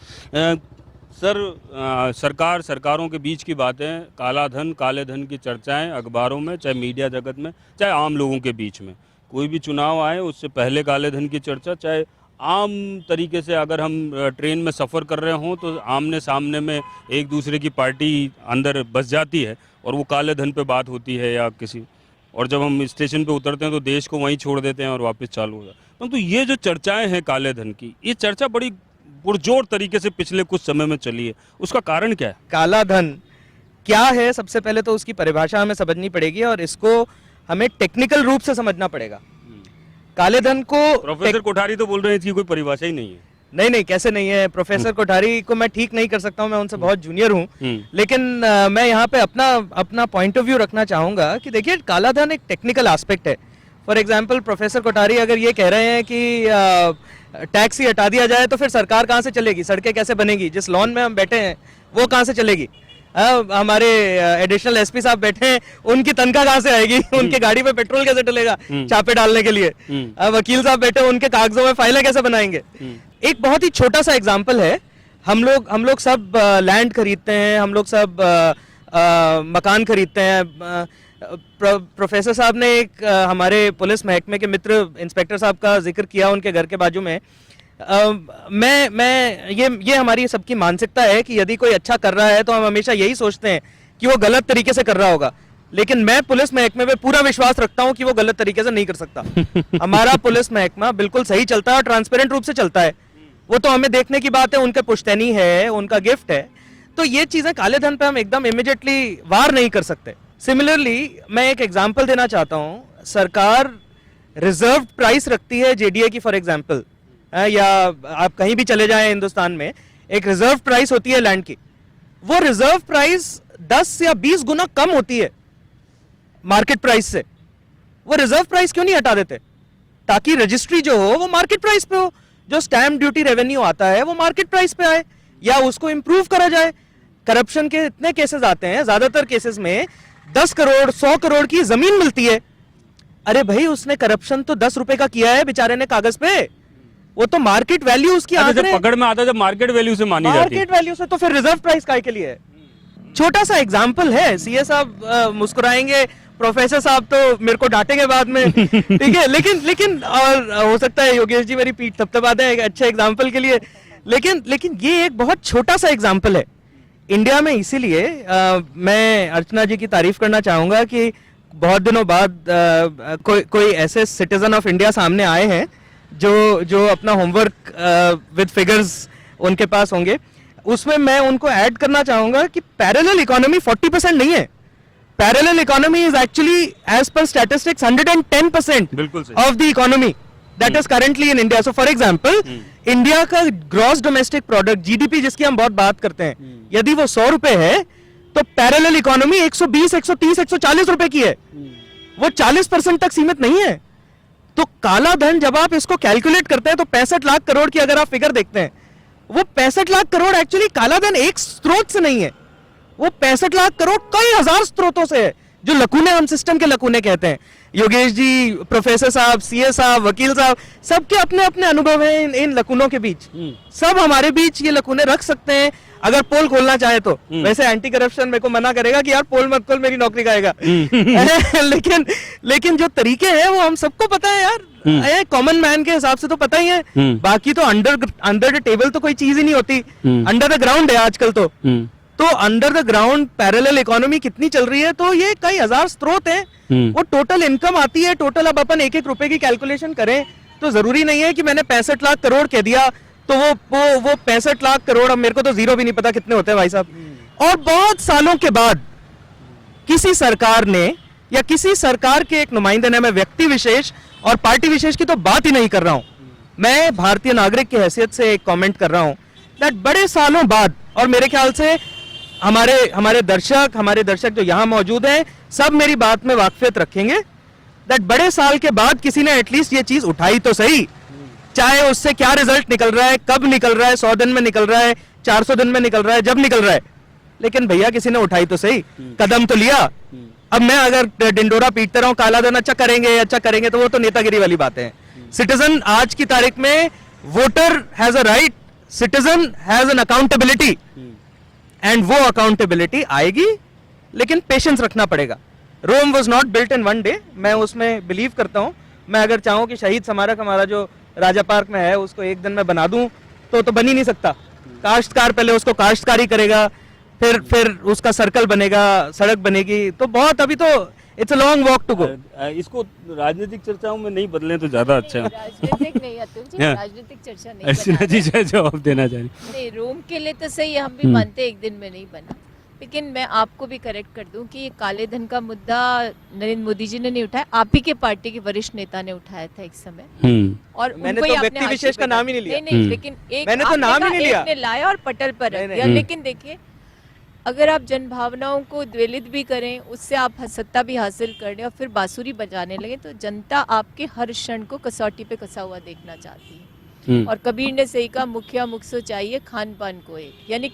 [SPEAKER 1] सरकारों के बीच की बातें, काला धन, काले धन की चर्चाएं अखबारों में, चाहे मीडिया जगत में, चाहे आम लोगों के बीच में, कोई भी चुनाव आए उससे पहले काले धन की चर्चा, चाहे आम तरीके से अगर हम ट्रेन में सफ़र कर रहे हों तो आमने सामने में एक दूसरे की पार्टी अंदर बस जाती है और वो काले धन पे बात होती है या किसी, और जब हम स्टेशन पे उतरते हैं तो देश को वहीं छोड़ देते हैं और वापस चालू हो जाता है। तो ये जो चर्चाएं हैं काले धन की, ये चर्चा बड़ी पुरजोर तरीके से पिछले कुछ समय में चली है, उसका कारण क्या है?
[SPEAKER 7] काला धन क्या है, सबसे पहले तो उसकी परिभाषा हमें समझनी पड़ेगी और इसको हमें टेक्निकल रूप से समझना पड़ेगा। काले धन को
[SPEAKER 1] प्रोफेसर कोठारी तो बोल रहे हैं इसकी कोई परिभाषा ही नहीं है।
[SPEAKER 7] नहीं, कैसे नहीं है? प्रोफेसर कोठारी को मैं ठीक नहीं कर सकता हूं, मैं उनसे बहुत जूनियर हूं, लेकिन मैं यहाँ पे अपना पॉइंट ऑफ व्यू रखना चाहूंगा कि देखिए, काला धन एक टेक्निकल एस्पेक्ट है। फॉर एग्जांपल, प्रोफेसर कोठारी अगर ये कह रहे हैं कि टैक्स ही हटा दिया जाए तो फिर सरकार कहाँ से चलेगी, सड़कें कैसे बनेगी, जिस लॉन में हम बैठे हैं वो कहाँ से चलेगी? हमारे एडिशनल एसपी साहब बैठे हैं, उनकी तनख्वाह कहाँ से आएगी? उनके गाड़ी पे पेट्रोल कैसे डलेगा छापे डालने के लिए? वकील साहब बैठे हैं, उनके कागजों में फाइलें कैसे बनाएंगे? एक बहुत ही छोटा सा एग्जाम्पल है, हम लोग सब लैंड खरीदते हैं, हम लोग सब मकान खरीदते हैं। प्रोफेसर साहब ने एक हमारे पुलिस महकमे के मित्र इंस्पेक्टर साहब का जिक्र किया उनके घर के बाजू में। मैं ये हमारी सबकी मानसिकता है कि यदि कोई अच्छा कर रहा है तो हम हमेशा यही सोचते हैं कि वो गलत तरीके से कर रहा होगा, लेकिन मैं पुलिस महकमे में पूरा विश्वास रखता हूं कि वो गलत तरीके से नहीं कर सकता। हमारा पुलिस महकमा बिल्कुल सही चलता है और ट्रांसपेरेंट रूप से चलता है। वो तो हमें देखने की बात है, उनके पुश्तैनी है, उनका गिफ्ट है। तो ये चीजें काले धन पे हम एकदम इमीडिएटली वार नहीं कर सकते। सिमिलरली मैं एक एग्जांपल देना चाहता हूं, सरकार रिजर्व प्राइस रखती है जेडीए की फॉर एग्जांपल, या आप कहीं भी चले जाएं हिंदुस्तान में एक रिजर्व प्राइस होती है लैंड की। वो रिजर्व प्राइस 10 या 20 गुना कम होती है मार्केट प्राइस से। वो रिजर्व प्राइस क्यों नहीं हटा देते? ताकि रजिस्ट्री जो हो वो मार्केट प्राइस पे हो, जो स्टैम्प ड्यूटी रेवेन्यू आता है वो मार्केट प्राइस पे आए, या उसको इंप्रूव करा जाए। करप्शन के इतने केसेस आते हैं, ज्यादातर केसेस में 10 करोड़ 100 करोड़ की जमीन मिलती है। अरे भाई, उसने करप्शन तो 10 रुपए का किया है बेचारे ने कागज पे, वो तो मार्केट वैल्यू उसकी
[SPEAKER 1] जब पकड़ में आता है जब मार्केट वैल्यू से मानी जाती है।
[SPEAKER 7] मार्केट वैल्यू से, तो फिर रिजर्व प्राइस काय के लिए है? छोटा सा एग्जांपल है, सीए साहब मुस्कुराएंगे, प्रोफेसर साहब तो मेरे को डांटेंगे बाद में, ठीक है, लेकिन और हो सकता है योगेश जी मेरी पीठ थपथपा दें एक अच्छे एग्जांपल के लिए, लेकिन ये एक बहुत छोटा सा एग्जांपल है इंडिया में। इसीलिए मैं अर्चना जी की तारीफ करना चाहूंगा कि बहुत दिनों बाद कोई ऐसे सिटीजन ऑफ इंडिया सामने आए हैं जो अपना होमवर्क विद फिगर्स उनके पास होंगे। उसमें मैं उनको ऐड करना चाहूंगा कि पैरेलल इकोनॉमी 40% नहीं है। Parallel economy is actually as per statistics 110% of the economy that is currently in India. So for example, India का ग्रॉस डोमेस्टिक प्रोडक्ट जीडीपी जिसकी हम बहुत बात करते हैं, यदि वो 100 रुपए है तो पैरेलल इकोनॉमी 120, 130, 140 रुपए की है। वो 40% तक सीमित नहीं है। तो काला धन जब आप इसको कैलकुलेट करते हैं तो 65 लाख करोड़ की अगर आप फिगर देखते हैं, वो 65 लाख करोड़ एक्चुअली काला धन एक स्रोत से नहीं है, वो 65 लाख करोड़ कई हजार स्रोतों से है, जो लकूने हम सिस्टम के लकूने कहते हैं। योगेश जी, प्रोफेसर साहब, सीए साहब, वकील साहब, सबके अपने अपने अनुभव हैं इन लकूनों के बीच। सब हमारे बीच ये लकूने रख सकते हैं अगर पोल खोलना चाहे तो। वैसे एंटी करप्शन मेरे को मना करेगा कि यार पोल मत खोल, मेरी नौकरी खाएगा। लेकिन जो तरीके हैं वो हम सबको पता है यार, कॉमन मैन के हिसाब से तो पता ही है। बाकी तो अंडर द टेबल तो कोई चीज ही नहीं होती, अंडर द ग्राउंड है आजकल तो under the ground parallel economy कितनी चल रही है, तो ये कई हजार स्रोत है। वो टोटल इनकम आती है, टोटल अब अपन एक रुपए की कैलकुलेशन करें तो जरूरी नहीं है कि मैंने 65 लाख करोड़ कह दिया तो वो 65 लाख करोड़, अब मेरे को तो जीरो भी नहीं पता कितने होते हैं भाई साहब। और बहुत सालों के बाद किसी सरकार ने या किसी सरकार के एक नुमाइंदे ने, मैं व्यक्ति विशेष और पार्टी विशेष की तो बात ही नहीं कर रहा हूं, मैं भारतीय नागरिक की हैसियत से एक कमेंट कर रहा हूं, दैट बड़े सालों बाद, और मेरे ख्याल से हमारे दर्शक जो यहाँ मौजूद हैं सब मेरी बात में वाकफियत रखेंगे, दैट बड़े साल के बाद किसी ने एटलीस्ट ये चीज उठाई तो सही। चाहे उससे क्या रिजल्ट निकल रहा है, कब निकल रहा है, 100 दिन में निकल रहा है, 400 दिन में निकल रहा है, जब निकल रहा है, लेकिन भैया किसी ने उठाई तो सही, कदम तो लिया। अब मैं अगर डिंडोरा पीटता रहा हूं काला धन अच्छा करेंगे तो वो तो नेतागिरी वाली बातें हैं। सिटीजन आज की तारीख में, voter has a right, citizen has an accountability, and वो अकाउंटेबिलिटी आएगी, लेकिन पेशेंस रखना पड़ेगा। Rome was not built in one day, मैं उसमें बिलीव करता हूं। मैं अगर चाहूं कि शहीद स्मारक हमारा जो राजा पार्क में है उसको एक दिन में बना दूं तो बन ही नहीं सकता। काश्तकार पहले उसको काश्तकारी करेगा, फिर उसका सर्कल बनेगा, सड़क बनेगी, तो बहुत अभी तो it's a long walk to go.
[SPEAKER 1] इसको राजनीतिक चर्चाओं में नहीं बदलें तो ज्यादा अच्छा है।
[SPEAKER 4] राजनीतिक नहीं, अतुल जी, राजनीतिक चर्चा नहीं
[SPEAKER 1] अर्चना जी जवाब देना चाहिए।
[SPEAKER 4] नहीं, रोम के लिए तो सही है, हम भी मानते एक दिन में नहीं बना, लेकिन मैं आपको भी करेक्ट कर दूं कि ये काले धन का मुद्दा नरेंद्र मोदी जी ने नहीं उठाया, आप ही के पार्टी के वरिष्ठ नेता ने उठाया था एक समय, और
[SPEAKER 7] मैंने तो व्यक्ति विशेष का नाम ही नहीं लिया।
[SPEAKER 4] नहीं, लेकिन एक
[SPEAKER 7] मैंने तो नाम ही नहीं लिया,
[SPEAKER 4] ने लाया और पटल पर रख दिया। लेकिन देखिए, अगर आप जन भावनाओं को द्वेलित भी करें, उससे आप सत्ता भी हासिल कर लें और फिर बांसुरी बजाने लगे, तो जनता आपके हर क्षण को कसौटी पे कसा हुआ देखना चाहती है। और कबीर ने सही कहा, मुखिया मुख सो चाहिए खान पान को एक, यानी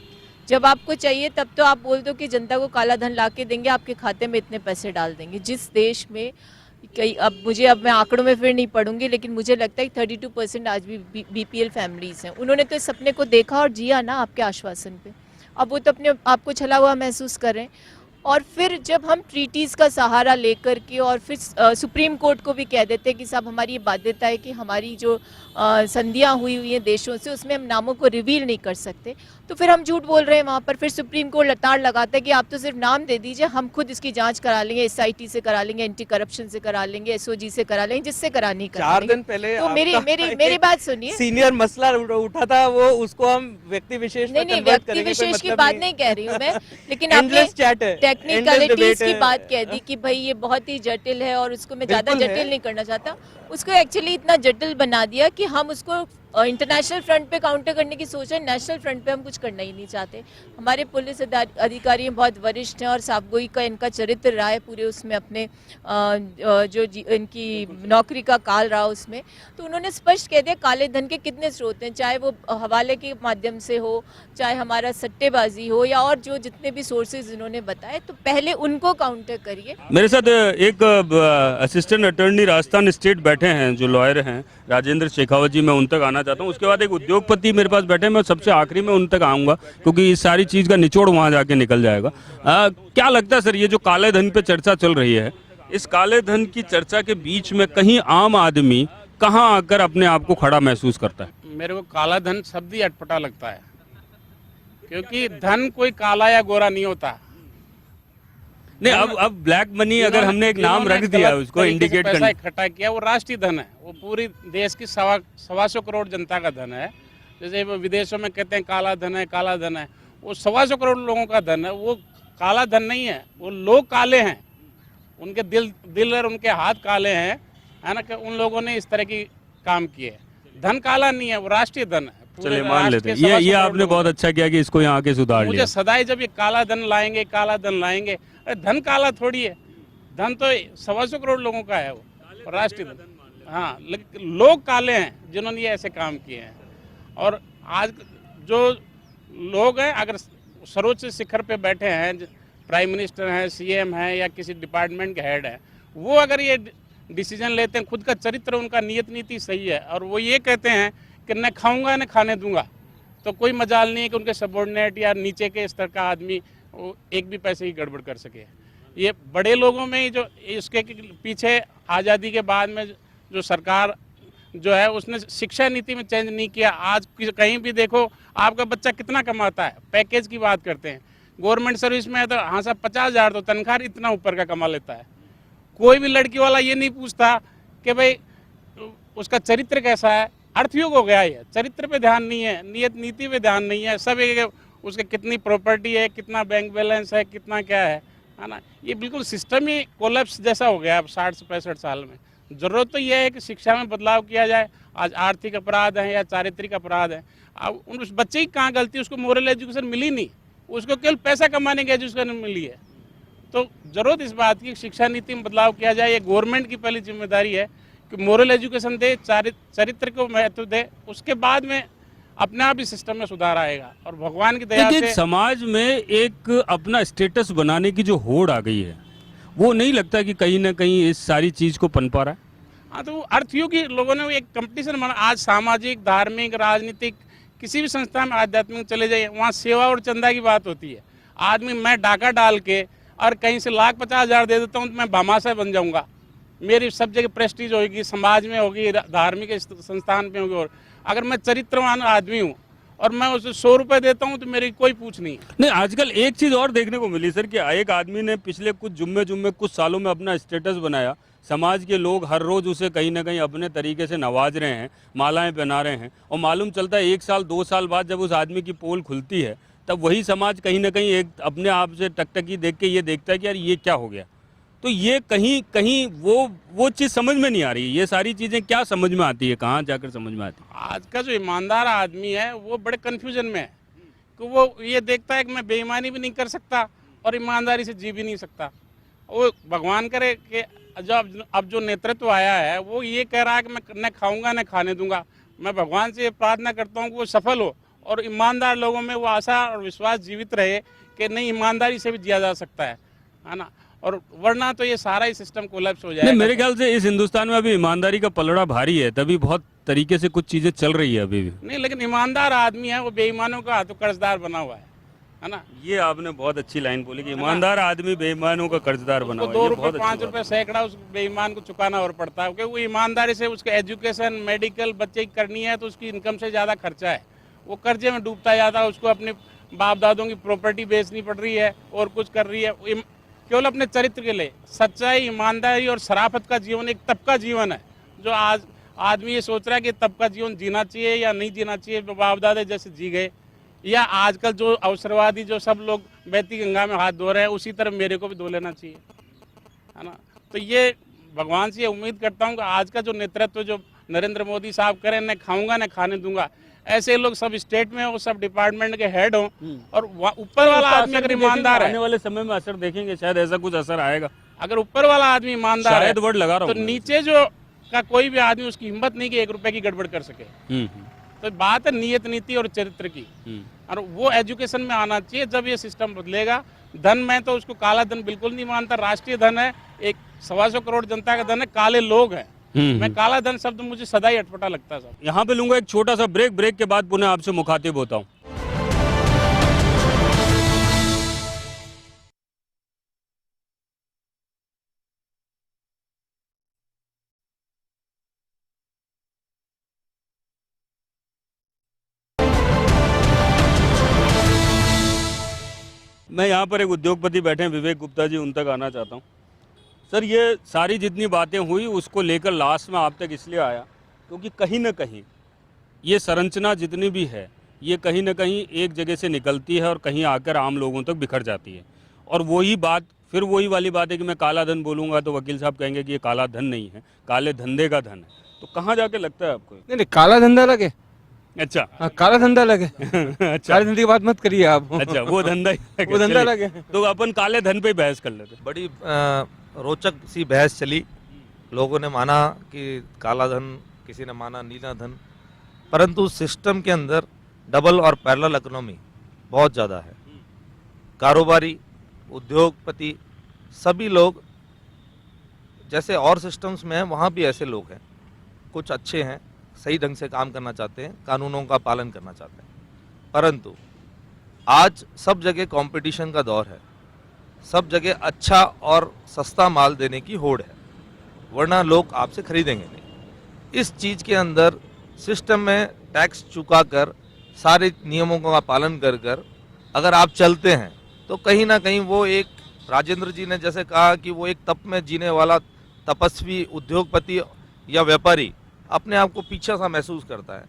[SPEAKER 4] जब आपको चाहिए तब तो आप बोल दो कि जनता को काला धन ला के देंगे, आपके खाते में इतने पैसे डाल देंगे। जिस देश में कई, अब मैं आंकड़ों में फिर नहीं पढ़ूंगी, लेकिन मुझे लगता है 32% आज भी बीपीएल फैमिलीज हैं। उन्होंने तो इस सपने को देखा और जिया ना आपके आश्वासन पे। अब वो तो अपने आप को छला हुआ महसूस कर रहे हैं। और फिर जब हम ट्रीटीज़ का सहारा लेकर के और फिर सुप्रीम कोर्ट को भी कह देते हैं कि साहब हमारी ये बाध्यता है कि हमारी जो संधियाँ हुई हैं देशों से, उसमें हम नामों को रिवील नहीं कर सकते, तो फिर हम झूठ बोल रहे हैं वहाँ पर। फिर सुप्रीम कोर्ट लताड़ लगाता है कि आप तो सिर्फ नाम दे दीजिए, हम खुद इसकी जाँच करा लेंगे, SIT से करा लेंगे, एंटी करप्शन से करा लेंगे, SOG से करा लेंगे, जिससे करानी करा
[SPEAKER 7] 4
[SPEAKER 4] लेंगे।
[SPEAKER 7] दिन पहले
[SPEAKER 4] तो मेरी बात सुनिए।
[SPEAKER 7] सीनियर मसला उठा था, वो उसको हम व्यक्ति विशेष में
[SPEAKER 4] नहीं,
[SPEAKER 7] convert
[SPEAKER 4] व्यक्ति
[SPEAKER 7] करेंगे, कोई
[SPEAKER 4] विशेष की
[SPEAKER 7] मतलब
[SPEAKER 4] बात नहीं कह रही हूँ मैं, लेकिन आपने
[SPEAKER 7] Endless chat है, endless
[SPEAKER 4] टेक्निकलिटीज
[SPEAKER 7] debate
[SPEAKER 4] की
[SPEAKER 7] है।
[SPEAKER 4] बात कह दी कि भाई ये बहुत ही जटिल है और उसको मैं ज्यादा
[SPEAKER 7] बिल्कुल है।
[SPEAKER 4] जटिल नहीं करना चाहता। उसको एक्चुअली इतना जटिल बना दिया कि हम उसको इंटरनेशनल फ्रंट पे काउंटर करने की सोच है, नेशनल फ्रंट पे हम कुछ करना ही नहीं चाहते। हमारे पुलिस अधिकारी बहुत वरिष्ठ हैं और साफगोई का इनका चरित्र रहा है पूरे उसमें, अपने इनकी नौकरी का काल रहा उसमें। तो उन्होंने स्पष्ट कह दिया काले धन के कितने स्रोत हैं, चाहे वो हवाले के माध्यम से हो, चाहे हमारा सट्टेबाजी हो, या और जो जितने भी सोर्सेज इन्होंने बताए, तो पहले उनको काउंटर करिए।
[SPEAKER 1] मेरे साथ एक असिस्टेंट अटॉर्नी राजस्थान स्टेट बैठे हैं जो लॉयर हैं, राजेंद्र शेखावत जी, मैं उन तक आना चाहता हूं। उसके बाद एक उद्योगपति मेरे पास बैठे हैं, मैं सबसे आखिरी में उन तक आऊंगा क्योंकि इस सारी चीज़ का निचोड़ वहां जाके निकल जाएगा। क्या लगता है सर, ये जो काले धन पे चर्चा चल रही है, इस काले धन की चर्चा के बीच में कहीं आम आदमी कहाँ आकर अपने आप को खड़ा महसूस करता है?
[SPEAKER 8] मेरे को काला धन शब्द ही अटपटा लगता है, क्योंकि धन कोई काला या गोरा नहीं होता।
[SPEAKER 1] नहीं, अब ब्लैक मनी अगर हमने एक नाम रख दिया उसको इंडिकेट
[SPEAKER 8] पैसा
[SPEAKER 1] करने,
[SPEAKER 8] इकट्ठा किया, वो राष्ट्रीय धन है, वो पूरी देश की 125 करोड़ जनता का धन है। जैसे वो विदेशों में कहते हैं काला धन है, काला धन है, वो 125 करोड़ लोगों का धन है। वो काला धन नहीं है, वो लोग काले हैं, उनके दिल और उनके हाथ काले हैं, है ना, कि उन लोगों ने इस तरह की काम किए। धन काला नहीं है, वो राष्ट्रीय धन है।
[SPEAKER 1] चलिए मान लेते हैं, ये आपने बहुत अच्छा किया कि इसको यहाँ के सुधार लिया।
[SPEAKER 8] मुझे सदाई जब ये काला धन लाएंगे, काला धन लाएंगे, अरे धन काला थोड़ी है, धन तो 125 करोड़ लोगों का है, वो राष्ट्रीय धन। हाँ, लेकिन लोग काले हैं जिन्होंने ये ऐसे काम किए हैं। और आज जो लोग हैं, अगर सर्वोच्च शिखर पे बैठे हैं, प्राइम मिनिस्टर हैं, CM हैं, या किसी डिपार्टमेंट के हेड हैं, वो अगर ये डिसीजन लेते हैं, खुद का चरित्र, उनका नियत नीति सही है, और वो ये कहते हैं कि न खाऊंगा न खाने दूंगा, तो कोई मजाल नहीं है कि उनके सबॉर्डिनेट या नीचे के स्तर का आदमी वो एक भी पैसे की गड़बड़ कर सके। ये बड़े लोगों में ही, जो इसके पीछे आज़ादी के बाद में जो सरकार जो है, उसने शिक्षा नीति में चेंज नहीं किया। आज कहीं भी देखो, आपका बच्चा कितना कमाता है, पैकेज की बात करते हैं, गवर्नमेंट सर्विस में है तो हाँ साहब 50,000 तो तनख्वाह इतना ऊपर का कमा लेता है। कोई भी लड़की वाला ये नहीं पूछता कि भाई उसका चरित्र कैसा है। अर्थयुग हो गया है, चरित्र पे ध्यान नहीं है, नियत नीति पे ध्यान नहीं है, सब एक उसके कितनी प्रॉपर्टी है, कितना बैंक बैलेंस है, कितना क्या है ना। ये बिल्कुल सिस्टम ही कोलैप्स जैसा हो गया अब 60 से 65 साल में। ज़रूरत तो यह है कि शिक्षा में बदलाव किया जाए। आज आर्थिक अपराध हैं या चारित्रिक अपराध हैं, अब उस बच्चे की कहाँ गलती है, उसको मोरल एजुकेशन मिली नहीं, उसको केवल पैसा कमाने की एजुकेशन मिली है। तो ज़रूरत इस बात की शिक्षा नीति में बदलाव किया जाए। ये गवर्नमेंट की पहली जिम्मेदारी है कि मोरल एजुकेशन दे, चरित्र को महत्व दे, उसके बाद में अपने आप ही सिस्टम में सुधार आएगा। और भगवान की दया
[SPEAKER 1] एक
[SPEAKER 8] से
[SPEAKER 1] समाज में एक अपना स्टेटस बनाने की जो होड़ आ गई है, वो नहीं लगता कि कहीं ना कहीं इस सारी चीज को पनपा रहा है?
[SPEAKER 8] हाँ, तो अर्थयुग की लोगों ने एक कंपटीशन बना। आज सामाजिक, धार्मिक, राजनीतिक, किसी भी संस्था में, आध्यात्मिक चले जाइए, वहाँ सेवा और चंदा की बात होती है। आदमी, मैं डाका डाल के और कहीं से 1,50,000 दे देता हूँ तो मैं भामाशाह बन जाऊँगा, मेरी सब जगह प्रेस्टीज होगी, समाज में होगी, धार्मिक संस्थान पे होगी। और अगर मैं चरित्रवान आदमी हूँ और मैं उसे 100 रुपये देता हूँ तो मेरी कोई पूछ नहीं।
[SPEAKER 1] नहीं, आजकल एक चीज और देखने को मिली सर कि एक आदमी ने पिछले कुछ जुम्मे कुछ सालों में अपना स्टेटस बनाया, समाज के लोग हर रोज उसे कहीं ना कहीं अपने तरीके से नवाज रहे हैं, मालाएं पहना रहे हैं, और मालूम चलता है 1 साल 2 साल बाद जब उस आदमी की पोल खुलती है, तब वही समाज कहीं ना कहीं एक अपने आप से टकटकी देख के ये देखता है कि यार ये क्या हो गया। तो ये कहीं कहीं वो चीज़ समझ में नहीं आ रही। ये सारी चीज़ें क्या समझ में आती है, कहाँ जाकर समझ में आती है?
[SPEAKER 8] आज का जो ईमानदार आदमी है वो बड़े कन्फ्यूजन में है कि वो ये देखता है कि मैं बेईमानी भी नहीं कर सकता और ईमानदारी से जी भी नहीं सकता। वो भगवान करे कि अब जो नेतृत्व आया है वो ये कह रहा है कि मैं न खाऊंगा न खाने दूंगा। मैं भगवान से प्रार्थना करता हूँ कि वो सफल हो और ईमानदार लोगों में वो आशा और विश्वास जीवित रहे कि नहीं, ईमानदारी से भी जिया जा सकता है ना। और वरना तो ये सारा ही सिस्टम कोलैप्स हो
[SPEAKER 1] नहीं,
[SPEAKER 8] जाएगा।
[SPEAKER 1] मेरे ख्याल से इस हिंदुस्तान में अभी ईमानदारी का पलड़ा भारी है, तभी बहुत तरीके से कुछ चीजें चल रही है अभी भी।
[SPEAKER 8] नहीं, लेकिन ईमानदार आदमी है, वो बेईमानों का हाथों कर्जदार बना हुआ है ना।
[SPEAKER 1] ये आपने बहुत अच्छी लाइन बोली कि ईमानदार आदमी बेईमानों का कर्जदार बना हुआ है।
[SPEAKER 8] 2
[SPEAKER 1] ये
[SPEAKER 8] रुपए
[SPEAKER 1] बहुत अच्छी
[SPEAKER 8] 5
[SPEAKER 1] बात
[SPEAKER 8] रुपए सैकड़ा उस बेईमान को चुकाना और पड़ता है, क्योंकि वो ईमानदारी से उसके एजुकेशन, मेडिकल बच्चे की करनी है तो उसकी इनकम से ज़्यादा खर्चा है, वो कर्जे में डूबता जाता है, उसको अपने बाप दादों की प्रॉपर्टी बेचनी पड़ रही है और कुछ कर रही है केवल अपने चरित्र के लिए। सच्चाई, ईमानदारी और शराफत का जीवन एक तब का जीवन है जो आज आदमी ये सोच रहा है कि तब का जीवन जीना चाहिए या नहीं जीना चाहिए, बाप दादा जैसे जी गए, या आजकल जो अवसरवादी जो सब लोग बहती गंगा में हाथ धो रहे हैं उसी तरह मेरे को भी धो लेना चाहिए, है ना। तो ये भगवान से उम्मीद करता हूँ कि आज का जो नेतृत्व जो नरेंद्र मोदी साहब करें, न खाऊंगा न खाने दूंगा, ऐसे लोग सब स्टेट में हो, सब डिपार्टमेंट के हेड हो, और ऊपर वाला आदमी अगर ईमानदार है,
[SPEAKER 1] आने वाले समय में असर देखेंगे, शायद ऐसा कुछ असर आएगा।
[SPEAKER 8] अगर ऊपर वाला आदमी ईमानदार है
[SPEAKER 1] शायद वर्ड लगा रहा
[SPEAKER 8] तो
[SPEAKER 1] हूं
[SPEAKER 8] नीचे जो का कोई भी आदमी उसकी हिम्मत नहीं कि 1 रुपए की गड़बड़ कर सके। तो बात है नियत, नीति और चरित्र की, और वो एजुकेशन में आना चाहिए। जब ये सिस्टम बदलेगा, धन में तो उसको काला धन बिल्कुल नहीं मानता, राष्ट्रीय धन है, एक 125 करोड़ जनता का धन है, काले लोग हैं। मैं काला धन शब्द मुझे सदा ही अटपटा लगता है साहब।
[SPEAKER 1] यहाँ पे लूंगा एक छोटा सा ब्रेक, ब्रेक के बाद पुनः आपसे मुखातिब होता हूँ। मैं यहाँ पर एक उद्योगपति बैठे हैं, विवेक गुप्ता जी, उन तक आना चाहता हूँ। सर, ये सारी जितनी बातें हुई उसको लेकर लास्ट में आप तक इसलिए आया क्योंकि कहीं ना कहीं ये संरचना जितनी भी है ये कहीं ना कहीं एक जगह से निकलती है और कहीं आकर आम लोगों तक बिखर जाती है। और वही बात, फिर वही वाली बात है कि मैं काला धन बोलूँगा तो वकील साहब कहेंगे कि ये काला धन नहीं है, काले धंधे का धन है। तो कहाँ जाके लगता है आपको?
[SPEAKER 2] नहीं, काला धंधा अलग है।
[SPEAKER 1] अच्छा।
[SPEAKER 2] हाँ, काला धंधा अलग है।
[SPEAKER 1] अच्छा,
[SPEAKER 2] काले धंधे की बात मत करिए आप।
[SPEAKER 1] अच्छा, वो धंधा
[SPEAKER 2] वो धंधा अलग है।
[SPEAKER 1] तो अपन काले धन पे बहस कर लेते।
[SPEAKER 9] बड़ी रोचक सी बहस चली। लोगों ने माना कि काला धन, किसी ने माना नीला धन, परंतु सिस्टम के अंदर डबल और पैरेलल इकोनॉमी बहुत ज़्यादा है। कारोबारी, उद्योगपति, सभी लोग जैसे और सिस्टम्स में हैं वहाँ भी ऐसे लोग हैं। कुछ अच्छे हैं, सही ढंग से काम करना चाहते हैं, कानूनों का पालन करना चाहते हैं, परंतु आज सब जगह कंपटीशन का दौर है, सब जगह अच्छा और सस्ता माल देने की होड़ है, वरना लोग आपसे खरीदेंगे नहीं। इस चीज़ के अंदर सिस्टम में टैक्स चुका कर, सारे नियमों का पालन कर कर अगर आप चलते हैं तो कहीं ना कहीं वो एक, राजेंद्र जी ने जैसे कहा कि वो एक तप में जीने वाला तपस्वी उद्योगपति या व्यापारी अपने आप को पीछा सा महसूस करता है,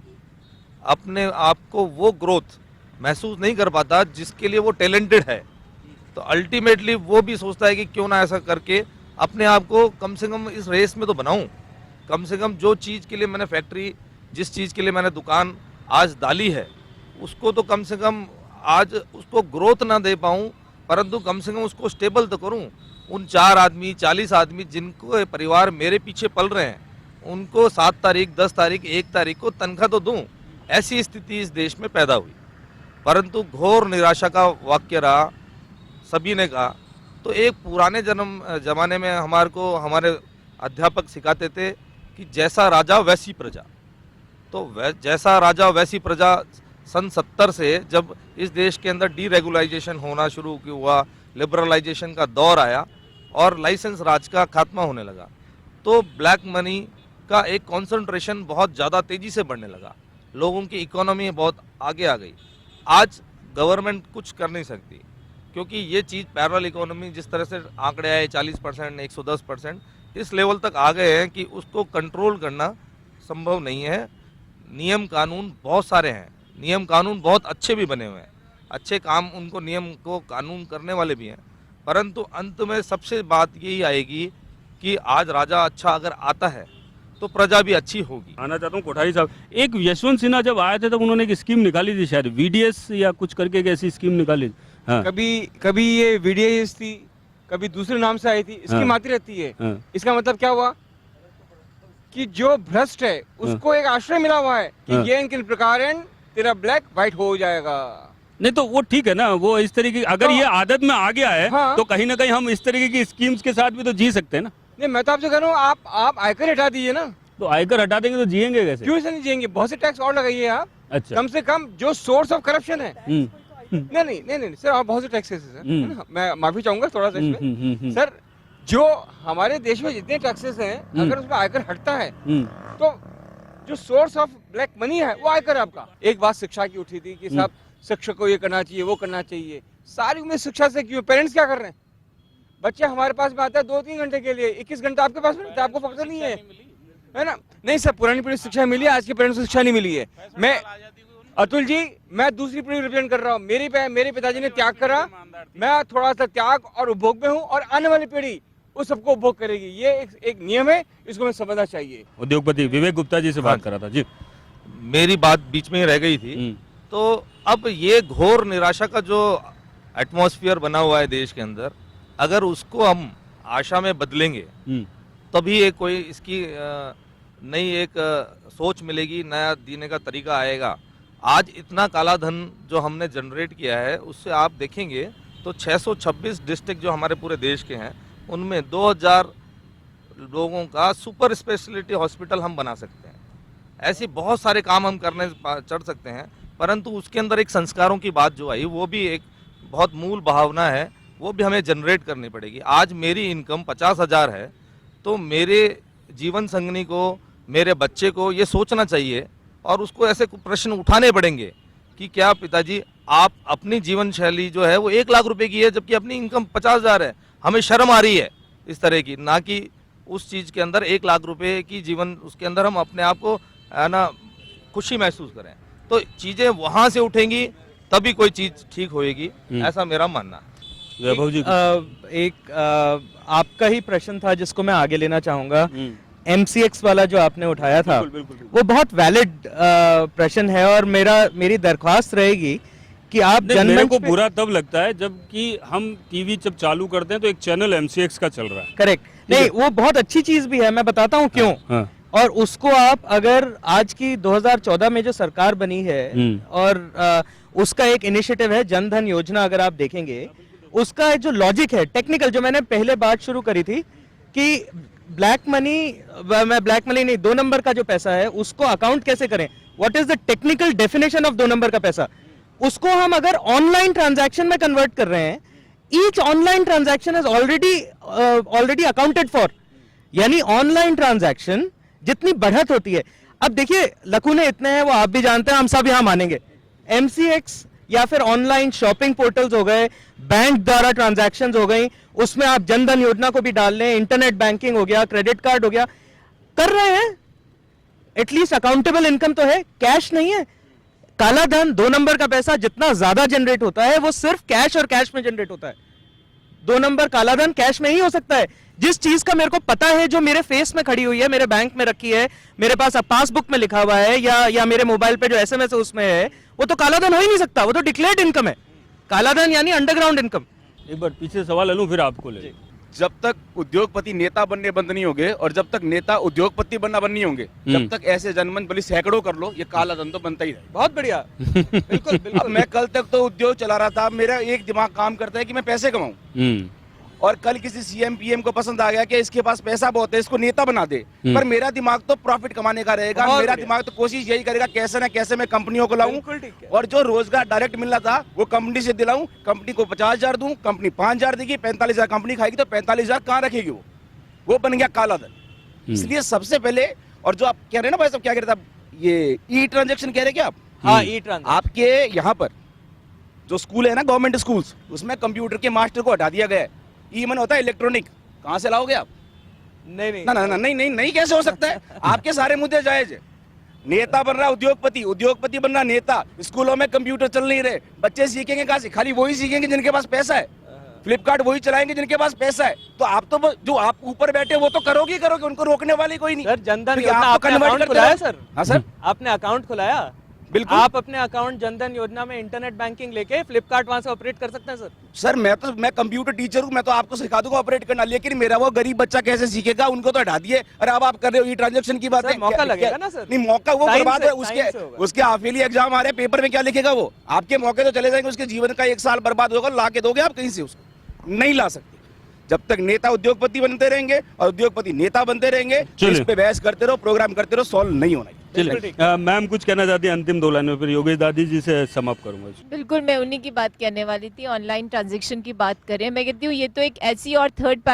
[SPEAKER 9] अपने आप को वो ग्रोथ महसूस नहीं कर पाता जिसके लिए वो टैलेंटेड है। तो अल्टीमेटली वो भी सोचता है कि क्यों ना ऐसा करके अपने आप को कम से कम इस रेस में तो बनाऊं, कम से कम जो चीज़ के लिए मैंने फैक्ट्री, जिस चीज़ के लिए मैंने दुकान आज डाली है, उसको तो कम से कम आज उसको ग्रोथ ना दे पाऊं, परंतु कम से कम उसको स्टेबल तो करूं। उन 4 आदमी, 40 आदमी जिनको परिवार मेरे पीछे पल रहे हैं, उनको 7 तारीख, 10 तारीख, 1 तारीख को तनख्वाह तो दूं। ऐसी स्थिति इस देश में पैदा हुई, परंतु घोर निराशा का वाक्य रहा। सभी ने कहा, तो एक पुराने जमाने में हमारे अध्यापक सिखाते थे कि जैसा राजा वैसी प्रजा। तो जैसा राजा वैसी प्रजा सन 70 से जब इस देश के अंदर डीरेगुलाइजेशन होना शुरू हुआ, लिबरलाइजेशन का दौर आया और लाइसेंस राज का खात्मा होने लगा, तो ब्लैक मनी का एक कंसंट्रेशन बहुत ज़्यादा तेज़ी से बढ़ने लगा, लोगों की इकोनॉमी बहुत आगे आ गई। आज गवर्नमेंट कुछ कर नहीं सकती क्योंकि ये चीज़ पैरेलल इकोनॉमी जिस तरह से आंकड़े आए 40%, 110%, इस लेवल तक आ गए हैं कि उसको कंट्रोल करना संभव नहीं है। नियम कानून बहुत सारे हैं, नियम कानून बहुत अच्छे भी बने हुए हैं, अच्छे काम उनको नियम को कानून करने वाले भी हैं, परंतु अंत में सबसे बात यही आएगी कि आज राजा अच्छा अगर आता है तो प्रजा भी अच्छी होगी।
[SPEAKER 1] आना चाहता हूँ कोठारी साहब, एक यशवंत सिन्हा जब आए थे तब उन्होंने एक स्कीम निकाली थी, शायद VDS या कुछ करके एक ऐसी स्कीम निकाली थी। हाँ।
[SPEAKER 2] कभी ये VDS थी, कभी दूसरे नाम से आई थी, इसकी
[SPEAKER 1] हाँ।
[SPEAKER 2] माती रहती है।
[SPEAKER 1] हाँ।
[SPEAKER 2] इसका मतलब क्या हुआ कि जो भ्रष्ट है उसको एक आश्रय मिला हुआ है कि
[SPEAKER 1] हाँ।
[SPEAKER 2] ये इनके प्रकार तेरा ब्लैक व्हाइट हो जाएगा।
[SPEAKER 1] नहीं तो वो ठीक है ना, वो इस तरीके अगर
[SPEAKER 2] तो-
[SPEAKER 1] ये आदत में आ गया है
[SPEAKER 2] हाँ।
[SPEAKER 1] तो कहीं ना कहीं हम इस तरीके की स्कीम्स के साथ भी तो जी सकते हैं ना।
[SPEAKER 2] नहीं, मैं तो आपसे कह रहा हूँ आप आयकर हटा दीजिए ना।
[SPEAKER 1] तो आयकर हटा देंगे तो जिएंगे कैसे?
[SPEAKER 2] क्यों ऐसे नहीं जिएंगे? बहुत से टैक्स और लगाइए आप।
[SPEAKER 1] अच्छा।
[SPEAKER 2] कम से कम जो सोर्स ऑफ करप्शन है।
[SPEAKER 1] हम्म,
[SPEAKER 2] नहीं सर, आप बहुत से टैक्सेस है सर, है ना? मैं माफी चाहूंगा थोड़ा सा इसमें। सर, जो हमारे देश में जितने टैक्सेस हैं, अगर उसमें आयकर हटता है तो जो सोर्स ऑफ ब्लैक मनी है वो आयकर है आपका। एक बात शिक्षा की उठी थी कि साहब शिक्षक को ये करना चाहिए, वो करना चाहिए। सारी उम्मीद शिक्षा से क्यों? पेरेंट्स क्या कर रहे हैं? बच्चे हमारे पास में आता है 2-3 घंटे के लिए, 21 घंटा आपके पास में रहता है, आपको पता नहीं है ना? नहीं सर, पुरानी पीढ़ी शिक्षा मिली है, आज के पेरेंट्स को शिक्षा नहीं मिली है। मैं अतुल जी, मैं दूसरी पीढ़ी रिप्रेजेंट कर रहा हूँ। मेरे पिताजी ने त्याग करा, मैं थोड़ा सा त्याग और उपभोग में हूँ, और आने वाली पीढ़ी उस सबको उपभोग करेगी। ये एक नियम है, इसको हमें समझना चाहिए।
[SPEAKER 1] उद्योगपति विवेक गुप्ता जी से बात कर रहा था जी।
[SPEAKER 9] मेरी बात बीच में ही रह गई थी। तो अब ये घोर निराशा का जो एटमॉस्फेयर बना हुआ है देश के अंदर, अगर उसको हम आशा में बदलेंगे तभी एक कोई इसकी नई एक सोच मिलेगी, नया जीने का तरीका आएगा। आज इतना काला धन जो हमने जनरेट किया है, उससे आप देखेंगे तो 626 डिस्ट्रिक्ट जो हमारे पूरे देश के हैं, उनमें 2000 लोगों का सुपर स्पेशलिटी हॉस्पिटल हम बना सकते हैं। ऐसे बहुत सारे काम हम करने चढ़ सकते हैं, परंतु उसके अंदर एक संस्कारों की बात जो आई, वो भी एक बहुत मूल भावना है, वो भी हमें जनरेट करनी पड़ेगी। आज मेरी इनकम 50,000 है, तो मेरे जीवन संगनी को, मेरे बच्चे को ये सोचना चाहिए और उसको ऐसे प्रश्न उठाने पड़ेंगे कि क्या पिताजी आप अपनी जीवन शैली जो है वो 1 लाख रुपए की है, जबकि अपनी इनकम 50,000 है। हमें शर्म आ रही है इस तरह की, ना कि उस चीज़ के अंदर 1 लाख रुपए की जीवन, उसके अंदर हम अपने आप को है ना खुशी महसूस करें। तो चीज़ें वहाँ से उठेंगी तभी कोई चीज़ ठीक होएगी, ऐसा मेरा मानना है।
[SPEAKER 1] वैभव जी
[SPEAKER 7] आपका ही प्रश्न था जिसको मैं आगे लेना चाहूंगा। MCX वाला जो आपने उठाया था, वो बहुत वैलिड प्रश्न है, और मेरी दरख्वास्त रहेगी कि आप
[SPEAKER 1] मेरे
[SPEAKER 7] जनमंच
[SPEAKER 1] को
[SPEAKER 7] पे-
[SPEAKER 1] बुरा तब लगता है जबकि हम टीवी जब चालू करते हैं तो एक चैनल MCX का चल रहा है।
[SPEAKER 7] करेक्ट, नहीं वो बहुत अच्छी चीज भी है, मैं बताता हूँ क्यों।
[SPEAKER 1] हाँ।
[SPEAKER 7] और उसको आप अगर आज की 2014 में जो सरकार बनी है, और उसका एक इनिशिएटिव है जन धन योजना, अगर आप देखेंगे उसका जो लॉजिक है टेक्निकल, जो मैंने पहले बात शुरू करी थी कि ब्लैक मनी नहीं, 2 नंबर का जो पैसा है उसको अकाउंट कैसे करें, what is the technical definition of 2 number का पैसा, उसको हम अगर ऑनलाइन ट्रांजैक्शन में कन्वर्ट कर रहे हैं, each online transaction is already accounted for. यानी ऑनलाइन ट्रांजैक्शन जितनी बढ़त होती है, अब देखिए लखूने इतने हैं, वो आप भी जानते हैं, हम सब यहां मानेंगे। MCX या फिर ऑनलाइन शॉपिंग पोर्टल्स हो गए, बैंक द्वारा ट्रांजैक्शंस हो गई, उसमें आप जनधन योजना को भी डाल लें, इंटरनेट बैंकिंग हो गया, क्रेडिट कार्ड हो गया, कर रहे हैं। एटलीस्ट अकाउंटेबल इनकम तो है, कैश नहीं है। काला धन, 2 नंबर का पैसा जितना ज्यादा जनरेट होता है वो सिर्फ कैश और कैश में जनरेट होता है। 2 नंबर काला धन कैश में ही हो सकता है। जिस चीज का मेरे को पता है, जो मेरे फेस में खड़ी हुई है, मेरे बैंक में रखी है, मेरे पास पासबुक में लिखा हुआ है, या मेरे मोबाइल पे जो SMS है उसमें है, वो तो काला धन हो ही नहीं सकता, वो तो डिक्लेयर्ड इनकम है। काला धन यानी अंडरग्राउंड इनकम।
[SPEAKER 1] एक बार पीछे सवाल ले लूं फिर आपको ले।
[SPEAKER 10] जब तक उद्योगपति नेता बनने बंद नहीं होंगे और जब तक नेता उद्योगपति बनना बंद नहीं होंगे, जब तक ऐसे जनमंच भले सैकड़ों कर लो, ये काला धन तो बनता ही रहेगा।
[SPEAKER 7] बहुत बढ़िया। बिल्कुल बिल्कुल।
[SPEAKER 10] अब मैं कल तक तो उद्योग चला रहा था, मेरा एक दिमाग काम करता है कि मैं पैसे कमाऊं, और कल किसी CM PM को पसंद आ गया कि इसके पास पैसा बहुत है, इसको नेता बना दे, पर मेरा दिमाग तो प्रॉफिट कमाने का रहेगा। मेरा दिमाग तो कोशिश यही करेगा कैसे ना कैसे मैं कंपनियों को लाऊं, और जो रोजगार डायरेक्ट मिल रहा था वो कंपनी से दिलाऊं, कंपनी को 50,000 दूं, कंपनी 5,000 देगी, 45,000 कंपनी खाएगी, तो 45,000 कहाँ रखेगी वो बन गया काला धन। इसलिए सबसे पहले, और जो आप कह रहे हैं ना भाई साहब, क्या कह रहे थे आप, ये E-ट्रांजेक्शन कह रहे क्या आप?
[SPEAKER 7] हाँ, E-ट्रांजेक्शन।
[SPEAKER 10] आपके यहाँ पर जो स्कूल है ना, गवर्नमेंट स्कूल्स, उसमें कंप्यूटर के मास्टर को हटा दिया गया है। E-मन होता है इलेक्ट्रॉनिक, कहाँ से लाओगे आप?
[SPEAKER 7] नहीं
[SPEAKER 10] नहीं कैसे हो सकता है? आपके सारे मुद्दे जायज है। नेता बन रहा उद्योगपति, उद्योगपति बन रहा नेता, स्कूलों में कंप्यूटर चल नहीं रहे, बच्चे सीखेंगे कहाँ से? खाली वही सीखेंगे जिनके पास पैसा है। फ्लिपकार्ट वही चलाएंगे जिनके पास पैसा है। तो आप तो जो आप ऊपर बैठे वो तो करोगे ही करोगे, उनको रोकने वाले कोई नहीं।
[SPEAKER 7] सर, जनधन
[SPEAKER 10] तो
[SPEAKER 7] योजना
[SPEAKER 10] आप तो
[SPEAKER 7] आपने
[SPEAKER 10] convert
[SPEAKER 7] अकाउंट
[SPEAKER 10] करते
[SPEAKER 7] खुलाया
[SPEAKER 10] रहो।
[SPEAKER 7] सर?
[SPEAKER 10] हाँ सर,
[SPEAKER 7] आपने अकाउंट खुलाया?
[SPEAKER 10] बिल्कुल।
[SPEAKER 7] आप अपने अकाउंट जनधन योजना में इंटरनेट बैंकिंग लेके फ्लिपकार्ट वहां से ऑपरेट कर सकते हैं सर।
[SPEAKER 10] सर मैं कंप्यूटर टीचर हूँ, मैं तो आपको सिखा दूंगा ऑपरेट करना, लेकिन मेरा वो गरीब बच्चा कैसे सीखेगा? उनको तो हटा दिए। अरे अब आप कर रहे हो ई ट्रांजेक्शन की बात
[SPEAKER 7] सर, मौका लगेगा ना सर।
[SPEAKER 10] नहीं, मौका वो
[SPEAKER 7] टाइम
[SPEAKER 10] बर्बाद
[SPEAKER 7] से-
[SPEAKER 10] है।
[SPEAKER 7] टाइम से होगा।
[SPEAKER 10] उसके हाफिली एग्जाम आ रहे हैं, पेपर में क्या लिखेगा वो? आपके मौके तो चले जाएंगे, उसके जीवन का 1 साल बर्बाद होगा। ला के दोगे आप कहीं से? उसको नहीं ला सकते। जब तक नेता उद्योगपति बनते रहेंगे और उद्योगपति नेता बनते रहेंगे,
[SPEAKER 1] चलिए।
[SPEAKER 10] इस पे बहस करते रहो, प्रोग्राम करते रहो, सॉल्व नहीं होना।
[SPEAKER 1] चलिए मैम कुछ कहना चाहती हैं अंतिम 2 लाइनों में, फिर योगेश दादी जी से समाप्त करूंगा।
[SPEAKER 4] बिल्कुल, मैं उन्हीं की बात कहने वाली थी। ऑनलाइन ट्रांजैक्शन की बात करें, मैं कहती हूँ ये तो एक ऐसी और थर्ड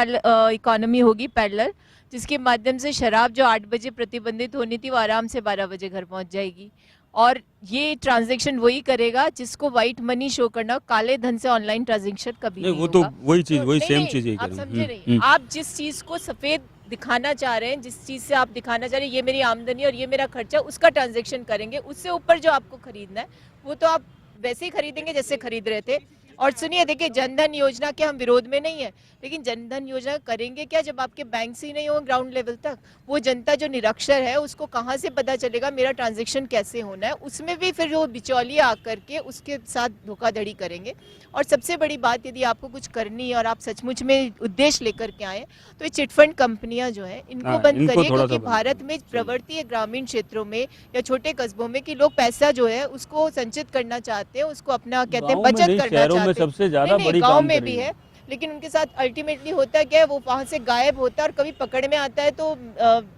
[SPEAKER 4] इकोनॉमी होगी पैरेलल, जिसके माध्यम से शराब जो 8 बजे प्रतिबंधित होनी थी वो आराम से 12 बजे घर पहुंच जाएगी। और ये ट्रांजैक्शन वही करेगा जिसको व्हाइट मनी शो करना, काले धन से ऑनलाइन ट्रांजैक्शन कभी
[SPEAKER 1] नहीं
[SPEAKER 4] नहीं
[SPEAKER 1] वो तो
[SPEAKER 4] होगा।
[SPEAKER 1] वही चीज, वही
[SPEAKER 4] नहीं,
[SPEAKER 1] सेम
[SPEAKER 4] नहीं,
[SPEAKER 1] चीज ही
[SPEAKER 4] आप
[SPEAKER 1] कह रहे हैं।
[SPEAKER 4] समझे नहीं। आप जिस चीज को सफेद दिखाना चाह रहे हैं, जिस चीज से आप दिखाना चाह रहे हैं ये मेरी आमदनी और ये मेरा खर्चा, उसका ट्रांजैक्शन करेंगे। उससे ऊपर जो आपको खरीदना है वो तो आप वैसे ही खरीदेंगे जैसे खरीद रहे थे। और सुनिए, देखिए, जनधन योजना के हम विरोध में नहीं है, लेकिन जनधन योजना करेंगे क्या जब आपके बैंक से ही नहीं हो ग्राउंड लेवल तक? वो जनता जो निरक्षर है उसको कहाँ से पता चलेगा मेरा ट्रांजैक्शन कैसे होना है? उसमें भी फिर वो बिचौलिए आकर के उसके साथ धोखाधड़ी करेंगे। और सबसे बड़ी बात, यदि आपको कुछ करनी है और आप सचमुच में उद्देश्य लेकर के आए, तो ये चिटफंड कंपनियां जो है इनको
[SPEAKER 1] हाँ,
[SPEAKER 4] बंद
[SPEAKER 1] इनको
[SPEAKER 4] करिए,
[SPEAKER 1] थोड़ा सा
[SPEAKER 4] क्योंकि
[SPEAKER 1] बंद
[SPEAKER 4] भारत में प्रवृत्ति है ग्रामीण क्षेत्रों में या छोटे कस्बों में कि लोग पैसा जो है उसको संचित करना चाहते हैं, उसको अपना कहते हैं
[SPEAKER 1] गाँव में
[SPEAKER 4] बचत
[SPEAKER 1] नहीं,
[SPEAKER 4] करना
[SPEAKER 1] शहरों में
[SPEAKER 4] चाहते हैं।
[SPEAKER 1] सबसे ज्यादा
[SPEAKER 4] नहीं,
[SPEAKER 1] बड़ी
[SPEAKER 4] गांव
[SPEAKER 1] काम
[SPEAKER 4] में
[SPEAKER 1] कर
[SPEAKER 4] भी
[SPEAKER 1] रही
[SPEAKER 4] है, लेकिन उनके साथ अल्टीमेटली होता क्या है, वो वहां से गायब होता है और कभी पकड़ में आता है तो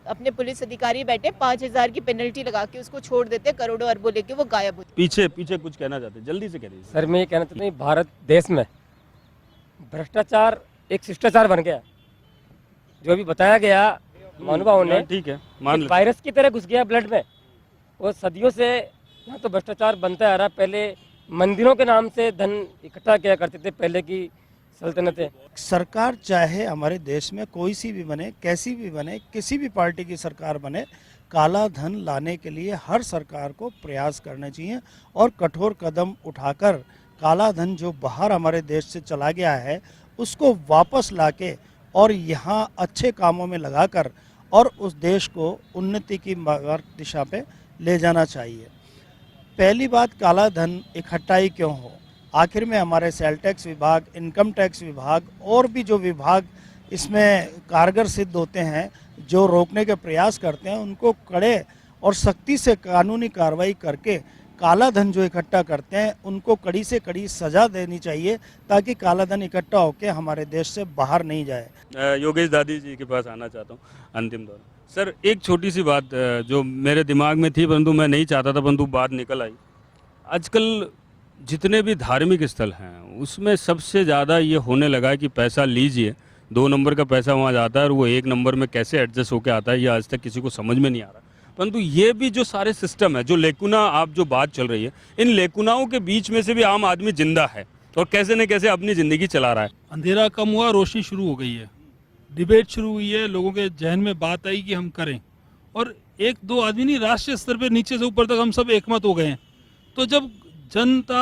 [SPEAKER 4] अपने पुलिस अधिकारी बैठे 5,000 की पेनल्टी लगा के उसको छोड़ देते, करोड़ों अरबों लेके वो गायब होते।
[SPEAKER 1] पीछे पीछे कुछ कहना चाहते हैं, जल्दी से कह दीजिए।
[SPEAKER 11] सर मैं ये कहना चाहता हूँ, भारत देश में भ्रष्टाचार एक शिष्टाचार बन गया। जो भी बताया गया महानुभावों ने,
[SPEAKER 1] ठीक है, मान
[SPEAKER 11] एक
[SPEAKER 1] लेते
[SPEAKER 11] वायरस की तरह घुस गया ब्लड में। वो सदियों से यहाँ तो भ्रष्टाचार बनता आ रहा। पहले मंदिरों के नाम से धन इकट्ठा किया करते थे पहले की सल्तनतें।
[SPEAKER 6] सरकार चाहे हमारे देश में कोई सी भी बने, कैसी भी बने, किसी भी पार्टी की सरकार बने, काला धन लाने के लिए हर सरकार को प्रयास करने चाहिए और कठोर कदम उठाकर काला धन जो बाहर हमारे देश से चला गया है उसको वापस लाके और यहाँ अच्छे कामों में लगाकर और उस देश को उन्नति की मार्ग दिशा पे ले जाना चाहिए। पहली बात, काला धन इकट्ठा ही क्यों हो? आखिर में हमारे सेल टैक्स विभाग, इनकम टैक्स विभाग और भी जो विभाग इसमें कारगर सिद्ध होते हैं, जो रोकने के प्रयास करते हैं, उनको कड़े और सख्ती से कानूनी कार्रवाई करके काला धन जो इकट्ठा करते हैं उनको कड़ी से कड़ी सज़ा देनी चाहिए, ताकि काला धन इकट्ठा होकर हमारे देश से बाहर नहीं जाए।
[SPEAKER 1] योगेश दादी जी के पास आना चाहता हूँ अंतिम दौर। सर एक छोटी सी बात जो मेरे दिमाग में थी परंतु मैं नहीं चाहता था, परंतु बात निकल आई। आजकल जितने भी धार्मिक स्थल हैं उसमें सबसे ज़्यादा ये होने लगा है कि पैसा लीजिए, 2 नंबर का पैसा वहाँ जाता है और वो 1 नंबर में कैसे एडजस्ट होकर आता है ये आज तक किसी को समझ में नहीं आ रहा। परंतु ये भी जो सारे सिस्टम है, जो लेकुना आप जो बात चल रही है, इन लेकुनाओं के बीच में से भी आम आदमी जिंदा है और कैसे न कैसे अपनी ज़िंदगी चला रहा है।
[SPEAKER 5] अंधेरा कम हुआ, रोशनी शुरू हो गई है, डिबेट शुरू हुई है, लोगों के जहन में बात आई कि हम करें। और 1-2 आदमी नहीं, राष्ट्रीय स्तर पे नीचे से ऊपर तक हम सब एकमत हो गए हैं। तो जब जनता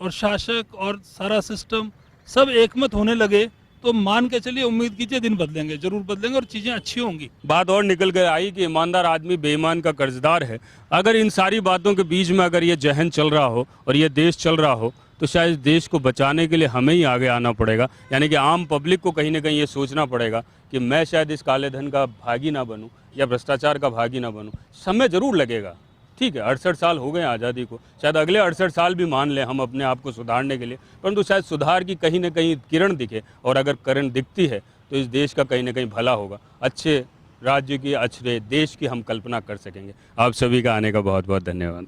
[SPEAKER 5] और शासक और सारा सिस्टम सब एकमत होने लगे तो मान के चलिए, उम्मीद कीजिए दिन बदलेंगे, जरूर बदलेंगे और चीज़ें अच्छी होंगी।
[SPEAKER 1] बात और निकल कर आई कि ईमानदार आदमी बेईमान का कर्जदार है। अगर इन सारी बातों के बीच में अगर ये जहन चल रहा हो और ये देश चल रहा हो तो शायद देश को बचाने के लिए हमें ही आगे आना पड़ेगा। यानी कि आम पब्लिक को कहीं ना कहीं ये सोचना पड़ेगा कि मैं शायद इस काले धन का भागी ना बनूं या भ्रष्टाचार का भागी ना बनूं। समय ज़रूर लगेगा, ठीक है, 68 साल हो गए आज़ादी को, शायद अगले 68 साल भी मान लें हम अपने आप को सुधारने के लिए, परंतु शायद सुधार की कहीं ना कहीं किरण दिखे। और अगर किरण दिखती है तो इस देश का कहीं ना कहीं भला होगा, अच्छे राज्य की, अच्छे देश की हम कल्पना कर सकेंगे। आप सभी का आने का बहुत बहुत धन्यवाद।